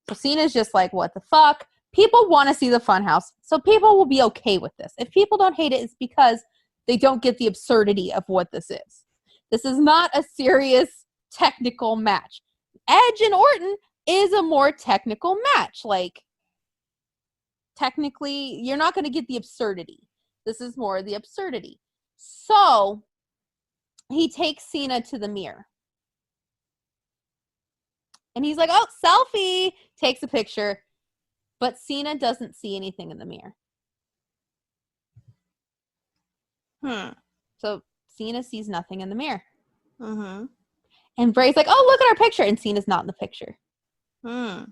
Speaker 1: So Cena's just like, what the fuck? People want to see the Funhouse, so people will be okay with this. If people don't hate it, it's because they don't get the absurdity of what this is. This is not a serious technical match. Edge and Orton is a more technical match. Like, technically, you're not going to get the absurdity. This is more the absurdity. So, he takes Cena to the mirror. And he's like, oh, selfie! Takes a picture. But Cena doesn't see anything in the mirror. So, Cena sees nothing in the mirror.
Speaker 2: Mm-hmm.
Speaker 1: And Bray's like, oh, look at our picture. And Cena's not in the picture.
Speaker 2: Hmm.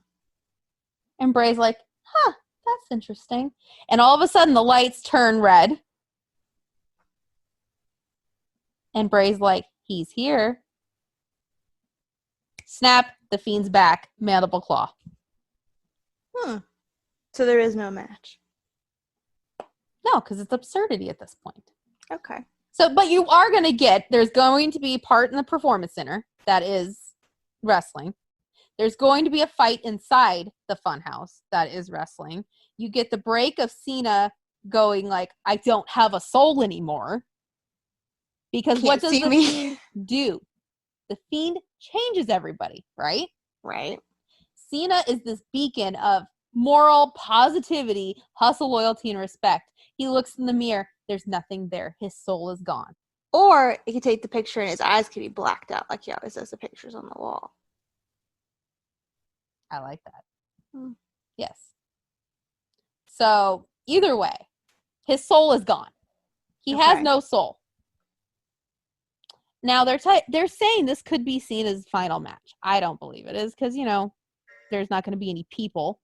Speaker 1: And Bray's like, huh, that's interesting. And all of a sudden, the lights turn red. And Bray's like, he's here. Snap, the Fiend's back. Mandible claw.
Speaker 2: So there is no match.
Speaker 1: No, because it's absurdity at this point.
Speaker 2: Okay.
Speaker 1: So, but you are going to there's going to be a part in the Performance Center that is wrestling. There's going to be a fight inside the Funhouse that is wrestling. You get the break of Cena going like, I don't have a soul anymore. Because what does the Fiend do? The Fiend changes everybody, right?
Speaker 2: Right.
Speaker 1: Cena is this beacon of moral positivity, hustle, loyalty, and respect. He looks in the mirror. There's nothing there. His soul is gone.
Speaker 2: Or he could take the picture and his eyes could be blacked out like he always does the pictures on the wall.
Speaker 1: I like that. Yes. So, either way, his soul is gone. He has no soul. Now, they're saying this could be Cena's final match. I don't believe it is because, there's not going to be any people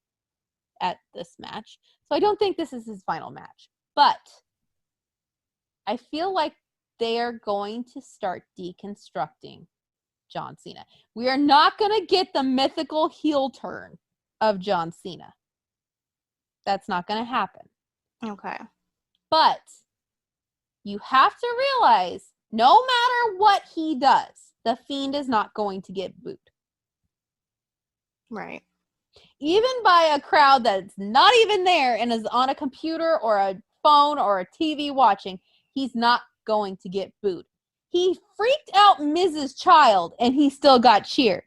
Speaker 1: at this match. So, I don't think this is his final match. But I feel like they are going to start deconstructing John Cena. We are not going to get the mythical heel turn of John Cena. That's not going to happen.
Speaker 2: Okay.
Speaker 1: But you have to realize, no matter what he does, the Fiend is not going to get booed.
Speaker 2: Right.
Speaker 1: Even by a crowd that's not even there and is on a computer or a phone or a TV watching, he's not going to get booed. He freaked out Mrs. Child and he still got cheered.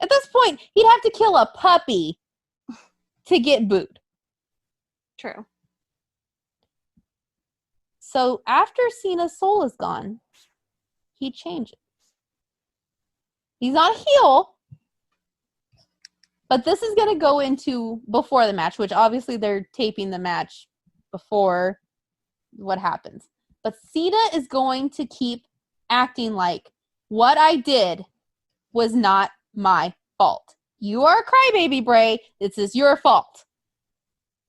Speaker 1: At this point, he'd have to kill a puppy to get booed.
Speaker 2: True.
Speaker 1: So after Cena's soul is gone, he changes. He's not a heel, but this is going to go into before the match, which obviously they're taping the match before what happens. But Cena is going to keep acting like what I did was not my fault. You are a crybaby, Bray. This is your fault.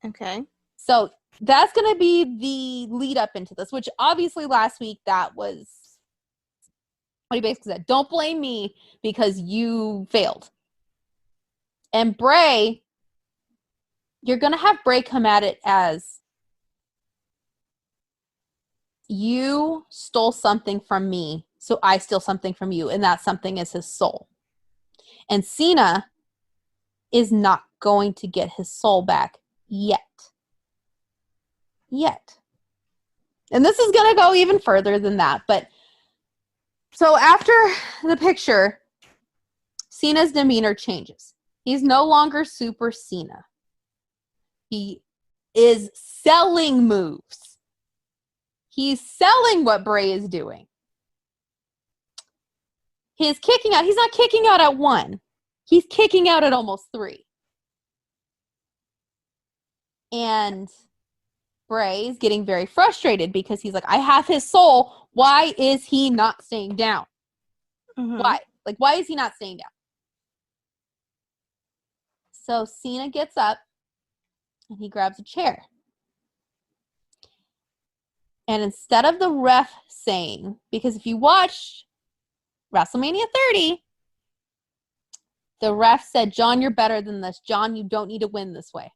Speaker 2: Okay.
Speaker 1: So that's going to be the lead up into this, which obviously last week that was what he basically said. Don't blame me because you failed. And Bray, you're going to have Bray come at it as you stole something from me, so I steal something from you, and that something is his soul. And Cena is not going to get his soul back yet. And this is going to go even further than that. But so after the picture, Cena's demeanor changes. He's no longer Super Cena. He is selling moves. He's selling what Bray is doing. His kicking out, he's not kicking out at 1. He's kicking out at almost 3. And Bray is getting very frustrated because he's like, I have his soul. Why is he not staying down?
Speaker 2: Mm-hmm.
Speaker 1: Why? Like, why is he not staying down? So Cena gets up and he grabs a chair. And instead of the ref saying, because if you watch WrestleMania 30, the ref said, John, you're better than this. John, you don't need to win this way.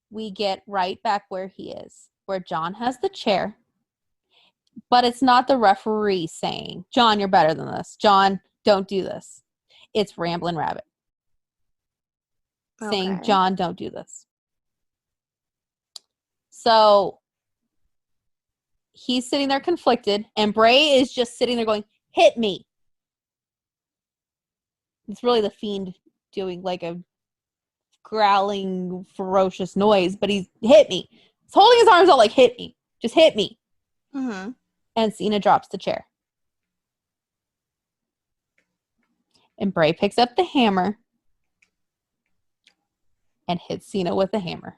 Speaker 1: We get right back where he is, where John has the chair, but it's not the referee saying, John, you're better than this. John, don't do this. It's Ramblin' Rabbit saying, John, don't do this. So he's sitting there conflicted, and Bray is just sitting there going, hit me. It's really the Fiend doing like a growling, ferocious noise, but he's hit me. He's holding his arms out like, hit me. Just hit me.
Speaker 2: Mm-hmm.
Speaker 1: And Cena drops the chair. And Bray picks up the hammer and hits Cena with the hammer.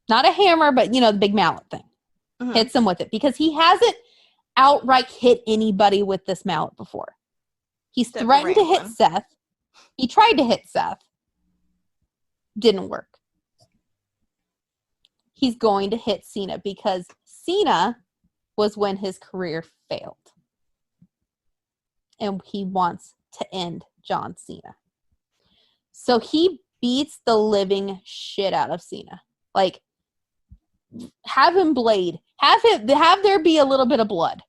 Speaker 1: Not a hammer, but, you know, the big mallet thing.
Speaker 2: Mm-hmm.
Speaker 1: Hits him with it because he hasn't outright hit anybody with this mallet before. He's threatened to hit Seth. He tried to hit Seth. Didn't work. He's going to hit Cena because Cena was when his career failed. And he wants to end John Cena. So he beats the living shit out of Cena. Like, have him blade. Have there be a little bit of blood.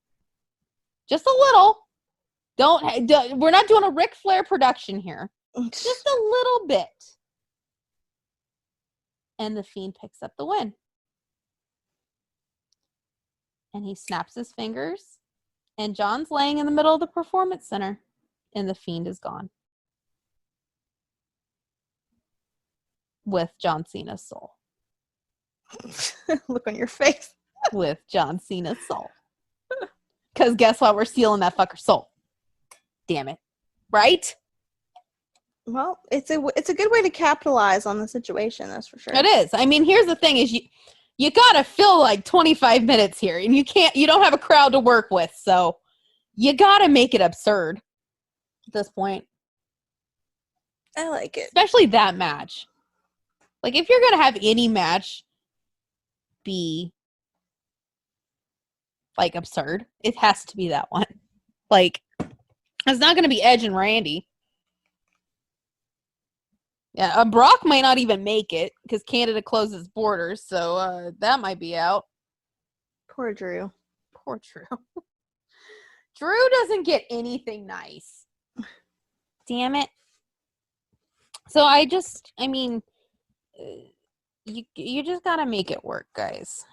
Speaker 1: Just a little. We're not doing a Ric Flair production here. Just a little bit. And the Fiend picks up the win. And he snaps his fingers. And John's laying in the middle of the Performance Center. And the Fiend is gone. With John Cena's soul.
Speaker 2: Look on your face.
Speaker 1: With John Cena's soul. Because guess what? We're stealing that fucker's soul. Damn it. Right?
Speaker 2: Well, it's a good way to capitalize on the situation, that's for sure.
Speaker 1: It is. I mean, here's the thing is you gotta fill like 25 minutes here, and you don't have a crowd to work with, so you gotta make it absurd at this point.
Speaker 2: I like it.
Speaker 1: Especially that match. Like, if you're gonna have any match be like absurd, it has to be that one. Like, it's not gonna be Edge and Randy. Yeah, Brock might not even make it because Canada closes borders, so that might be out.
Speaker 2: Poor Drew.
Speaker 1: Poor Drew. Drew doesn't get anything nice. Damn it. So I mean, you just gotta make it work, guys.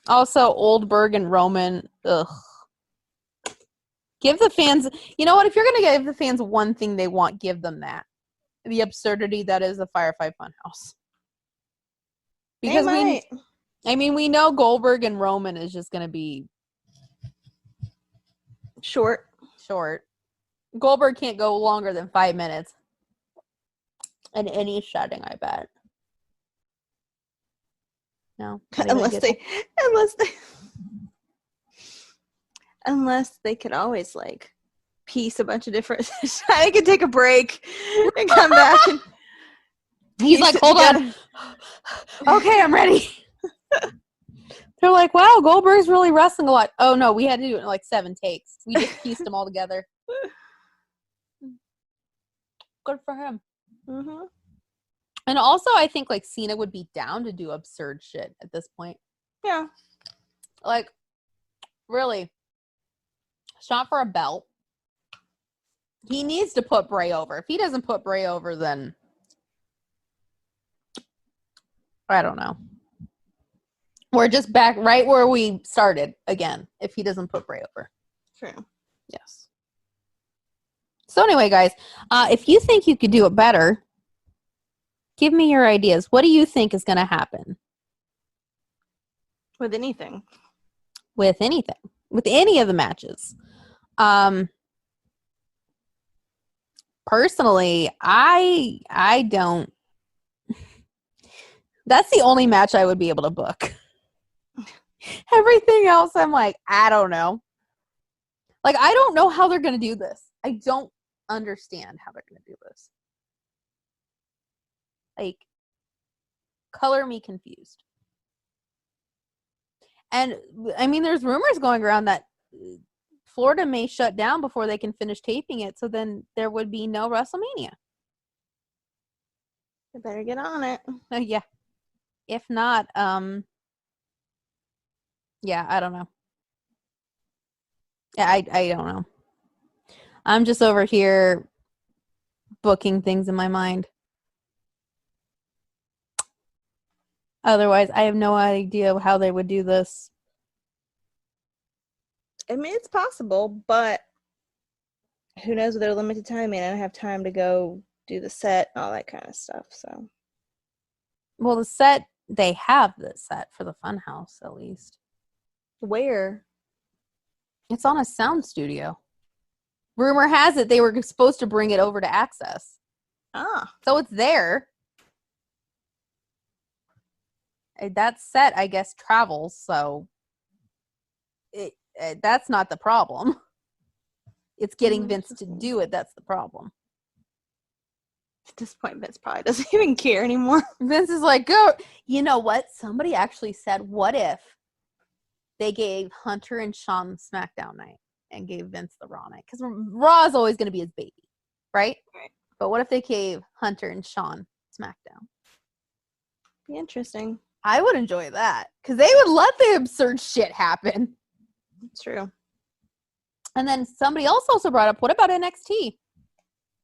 Speaker 1: Also, Oldberg and Roman, ugh. Give the fans, you know what? If you're going to give the fans one thing they want, give them that. The absurdity that is the Firefly Funhouse. Because we know Goldberg and Roman is just going to be
Speaker 2: short.
Speaker 1: Goldberg can't go longer than 5 minutes in any setting, I bet. No.
Speaker 2: Unless they could always like piece a bunch of different. I could take a break and come back. And
Speaker 1: he's like, hold on. Okay, I'm ready. They're like, wow, Goldberg's really wrestling a lot. Oh no, we had to do it in like 7 takes. We just pieced them all together. Good for him.
Speaker 2: Mm-hmm.
Speaker 1: And also, I think like Cena would be down to do absurd shit at this point.
Speaker 2: Yeah.
Speaker 1: Like, really. Shot for a belt. He needs to put Bray over. If he doesn't put Bray over, then I don't know. We're just back right where we started again, if he doesn't put Bray over.
Speaker 2: True.
Speaker 1: Yes. So anyway, guys, if you think you could do it better, give me your ideas. What do you think is going to happen?
Speaker 2: With anything.
Speaker 1: With anything. With any of the matches. Personally, I don't. That's the only match I would be able to book. Everything else, I'm like, I don't know. Like, I don't know how they're going to do this. I don't understand how they're going to do this. Like, color me confused. And, I mean, there's rumors going around that Florida may shut down before they can finish taping it, so then there would be no WrestleMania.
Speaker 2: I better get on it.
Speaker 1: Yeah. If not, yeah, I don't know. Yeah, I don't know. I'm just over here booking things in my mind. Otherwise, I have no idea how they would do this.
Speaker 2: I mean, it's possible, but who knows with their limited time, and I don't have time to go do the set and all that kind of stuff, so.
Speaker 1: Well, the set, they have the set for the Funhouse, at least.
Speaker 2: Where?
Speaker 1: It's on a sound studio. Rumor has it they were supposed to bring it over to Access.
Speaker 2: Ah.
Speaker 1: So it's there. That set, I guess, travels, so that's not the problem. It's getting Vince to do it. That's the problem.
Speaker 2: At this point, Vince probably doesn't even care anymore.
Speaker 1: Vince is like, go. You know what? Somebody actually said, what if they gave Hunter and Shawn SmackDown night and gave Vince the Raw night? Because Raw is always going to be his baby, right?
Speaker 2: Right.
Speaker 1: But what if they gave Hunter and Shawn SmackDown?
Speaker 2: Be interesting.
Speaker 1: I would enjoy that because they would let the absurd shit happen.
Speaker 2: It's true.
Speaker 1: And then somebody else also brought up, what about NXT?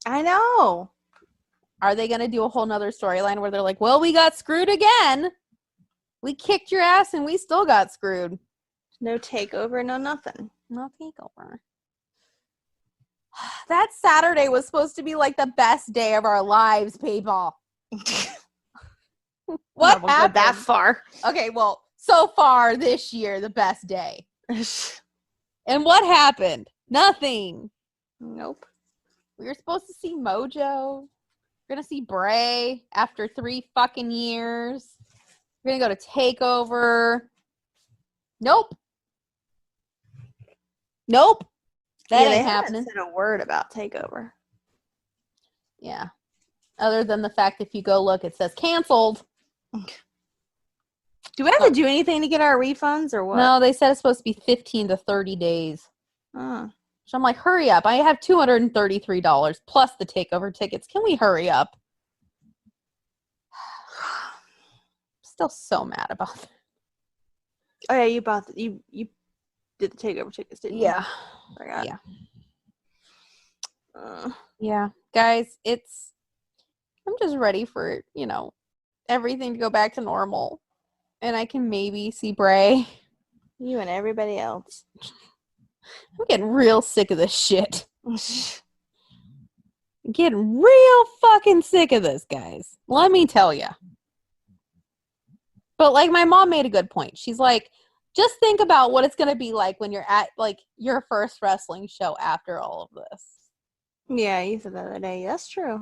Speaker 2: I know.
Speaker 1: Are they going to do a whole nother storyline where they're like, well, we got screwed again. We kicked your ass and we still got screwed.
Speaker 2: No takeover, no nothing.
Speaker 1: No takeover. That Saturday was supposed to be like the best day of our lives, people. What happened?
Speaker 2: That far.
Speaker 1: Okay, well, so far this year, the best day. And what happened? Nothing.
Speaker 2: Nope.
Speaker 1: We were supposed to see Mojo. We're going to see Bray after 3 fucking years. We're going to go to TakeOver. Nope. That ain't happening.
Speaker 2: Said a word about TakeOver.
Speaker 1: Yeah. Other than the fact if you go look, it says canceled.
Speaker 2: Do we have to do anything to get our refunds or what?
Speaker 1: No, they said it's supposed to be 15 to 30 days.
Speaker 2: Oh.
Speaker 1: So I'm like, hurry up. I have $233 plus the TakeOver tickets. Can we hurry up? Still so mad about that.
Speaker 2: Oh yeah, you bought you did the TakeOver tickets, didn't you?
Speaker 1: Yeah.
Speaker 2: Forgot.
Speaker 1: Yeah. Yeah. Guys, I'm just ready for, everything to go back to normal. And I can maybe see Bray.
Speaker 2: You and everybody else.
Speaker 1: I'm getting real sick of this shit. I'm getting real fucking sick of this, guys. Let me tell you. But, like, my mom made a good point. She's like, just think about what it's going to be like when you're at, like, your first wrestling show after all of this.
Speaker 2: Yeah, you said that the other day. That's true.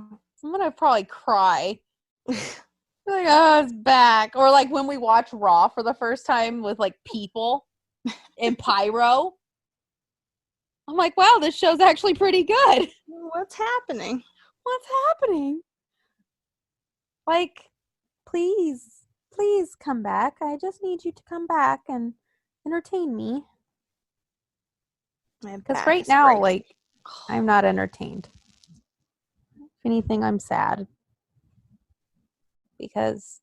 Speaker 1: I'm going to probably cry. Like, oh, it's back. Or, like, when we watch Raw for the first time with, like, people and pyro. I'm like, wow, this show's actually pretty good.
Speaker 2: What's happening?
Speaker 1: What's happening? Like, please come back. I just need you to come back and entertain me. Because right now, like, I'm not entertained. If anything, I'm sad. Because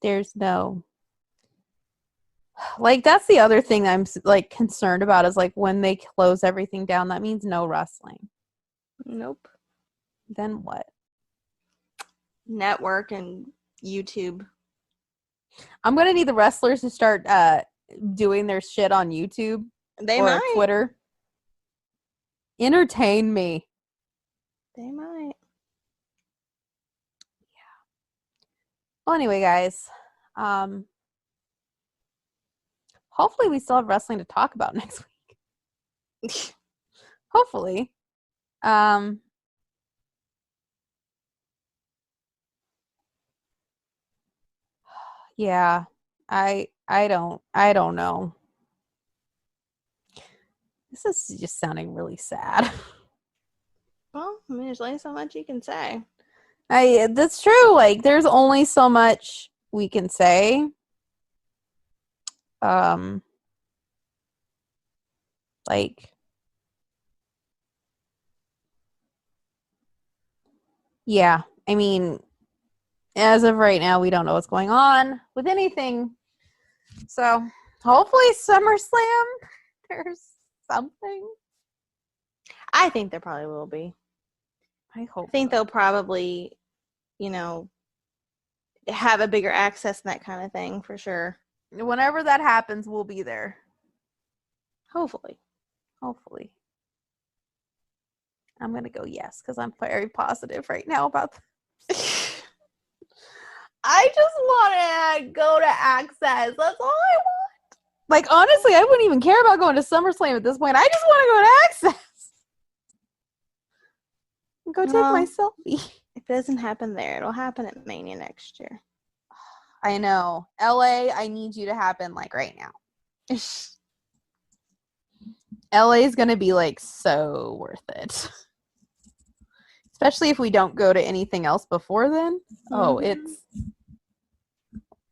Speaker 1: there's no... Like, that's the other thing I'm, like, concerned about is, like, when they close everything down, that means no wrestling.
Speaker 2: Nope.
Speaker 1: Then what?
Speaker 2: Network and YouTube.
Speaker 1: I'm going to need the wrestlers to start doing their shit on YouTube
Speaker 2: They
Speaker 1: or
Speaker 2: might.
Speaker 1: Twitter. Entertain me.
Speaker 2: They might.
Speaker 1: Yeah. Well, anyway, guys. Hopefully we still have wrestling to talk about next week. Hopefully. Yeah. I don't know. This is just sounding really sad.
Speaker 2: Well, I mean, there's only so much you can say.
Speaker 1: That's true. Like, there's only so much we can say. Like, yeah, I mean, as of right now, we don't know what's going on with anything. So, hopefully SummerSlam, there's something.
Speaker 2: I think there probably will be.
Speaker 1: I hope.
Speaker 2: I think
Speaker 1: so.
Speaker 2: they'll probably, have a bigger access and that kind of thing for sure.
Speaker 1: Whenever that happens, we'll be there.
Speaker 2: Hopefully.
Speaker 1: I'm going to go yes, because I'm very positive right now about this. I just want to go to Access. That's all I want. Like, honestly, I wouldn't even care about going to SummerSlam at this point. I just want to go to Access. Go take my selfie.
Speaker 2: If it doesn't happen there, it'll happen at Mania next year.
Speaker 1: I know. LA, I need you to happen, like, right now. LA is going to be, like, so worth it. Especially if we don't go to anything else before then. Oh,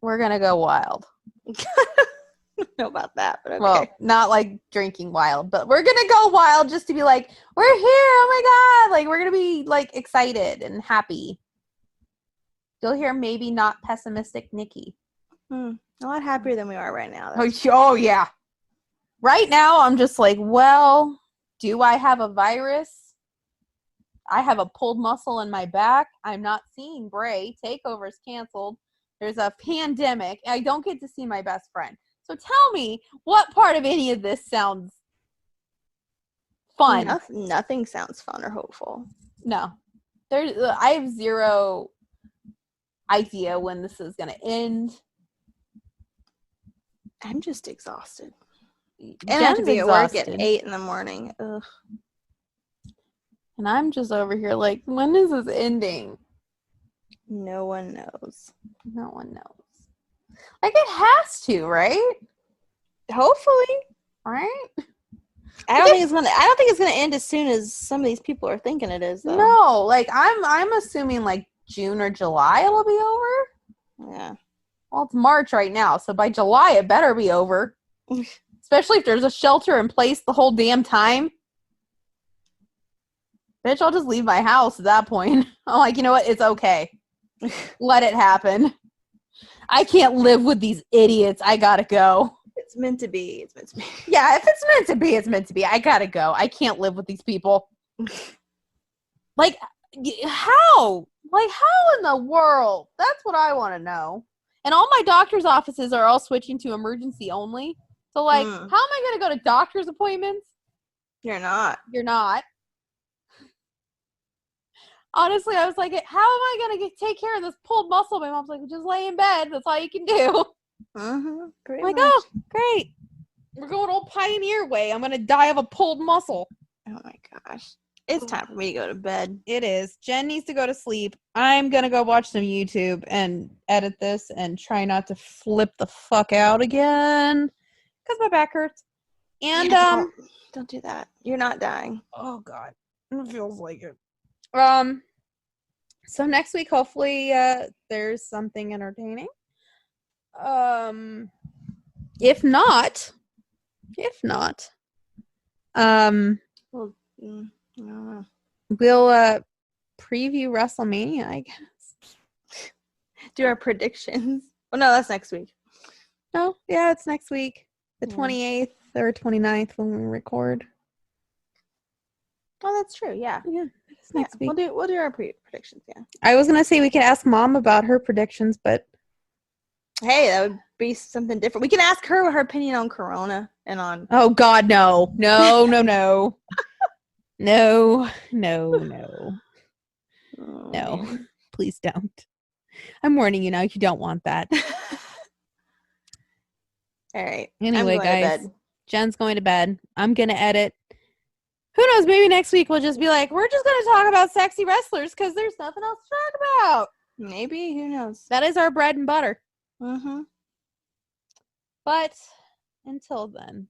Speaker 1: we're going to go wild.
Speaker 2: I don't know about that, but okay.
Speaker 1: Well, not like drinking wild, but we're going to go wild just to be like, we're here. Oh my God. Like, we're going to be like excited and happy. You'll hear maybe not pessimistic Nikki.
Speaker 2: A lot happier than we are right now.
Speaker 1: Oh, yeah. Right now, I'm just like, well, do I have a virus? I have a pulled muscle in my back. I'm not seeing Bray. Takeover's canceled. There's a pandemic. I don't get to see my best friend. So tell me, what part of any of this sounds fun?
Speaker 2: Nothing sounds fun or hopeful.
Speaker 1: No. I have zero idea when this is going to end.
Speaker 2: I'm just exhausted. And
Speaker 1: Jen's
Speaker 2: I have to be
Speaker 1: exhausted.
Speaker 2: at work at 8 in the morning. Ugh.
Speaker 1: And I'm just over here like, when is this ending?
Speaker 2: No one knows.
Speaker 1: No one knows. Like, it has to, right?
Speaker 2: Hopefully.
Speaker 1: Right?
Speaker 2: I don't think it's gonna end as soon as some of these people are thinking it is, though.
Speaker 1: No, like I'm assuming like June or July it'll be over.
Speaker 2: Yeah.
Speaker 1: Well, it's March right now, so by July it better be over. Especially if there's a shelter in place the whole damn time. Bitch, I'll just leave my house at that point. I'm like, you know what? It's okay. Let it happen. I can't live with these idiots. I gotta go.
Speaker 2: It's meant to be. It's meant to be.
Speaker 1: Yeah, if it's meant to be, it's meant to be. I gotta go. I can't live with these people. Like, how? Like, how in the world? That's what I want to know. And all my doctor's offices are all switching to emergency only. So, like, how am I going to go to doctor's appointments
Speaker 2: You're not.
Speaker 1: You're not. Honestly, I was like, how am I going to take care of this pulled muscle? My mom's like, just lay in bed. That's all you can do.
Speaker 2: Pretty
Speaker 1: I'm like,
Speaker 2: much.
Speaker 1: oh, great. We're going old pioneer way. I'm going to die of a pulled muscle.
Speaker 2: Oh my gosh. It's time for me to go to bed.
Speaker 1: It is. Jen needs to go to sleep. I'm going to go watch some YouTube and edit this and try not to flip the fuck out again because my back hurts. And,
Speaker 2: don't do that. You're not dying.
Speaker 1: Oh, God. It feels like it. So next week, hopefully, there's something entertaining. If not,
Speaker 2: Well, I don't know.
Speaker 1: we'll preview WrestleMania, I guess.
Speaker 2: Do our predictions. Oh no, that's next week.
Speaker 1: No, yeah, it's next week, the 28th or 29th when we record.
Speaker 2: Oh, that's true. Yeah,
Speaker 1: It's next week.
Speaker 2: We'll do our predictions. Yeah.
Speaker 1: I was gonna say we could ask Mom about her predictions, but
Speaker 2: Hey, that would be something different. We can ask her her opinion on Corona and on.
Speaker 1: oh God, no. No,
Speaker 2: Oh,
Speaker 1: please don't. I'm warning you now. You don't want that.
Speaker 2: All right.
Speaker 1: Anyway, guys, Jen's going to bed. I'm gonna edit. Who knows? Maybe next week we'll just be like, we're just gonna talk about sexy wrestlers because there's nothing else to talk about.
Speaker 2: Maybe. Who knows?
Speaker 1: That is our bread and butter.
Speaker 2: Mm-hmm.
Speaker 1: But until then,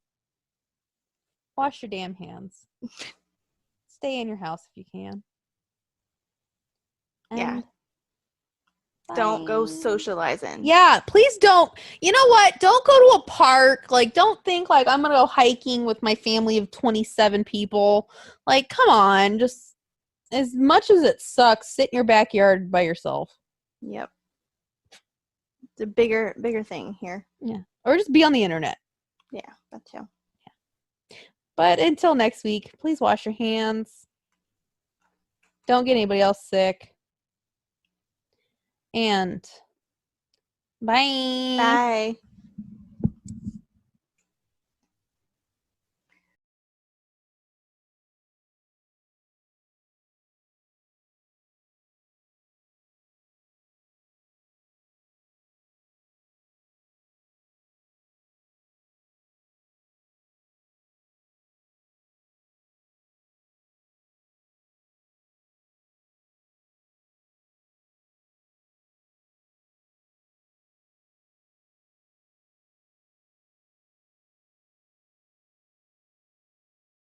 Speaker 1: wash your damn hands. Stay in your house if you can.
Speaker 2: Yeah.
Speaker 1: Bye.
Speaker 2: Don't go socializing.
Speaker 1: Yeah, please don't. You know what? Don't go to a park. Like, don't think like I'm gonna go hiking with my family of 27 people. Like, come on. Just as much as it sucks, sit in your backyard by yourself.
Speaker 2: Yep. It's a bigger thing here.
Speaker 1: Yeah. Or just be on the internet.
Speaker 2: Yeah, that too.
Speaker 1: Yeah. But until next week, please wash your hands. Don't get anybody else sick. And bye.
Speaker 2: Bye.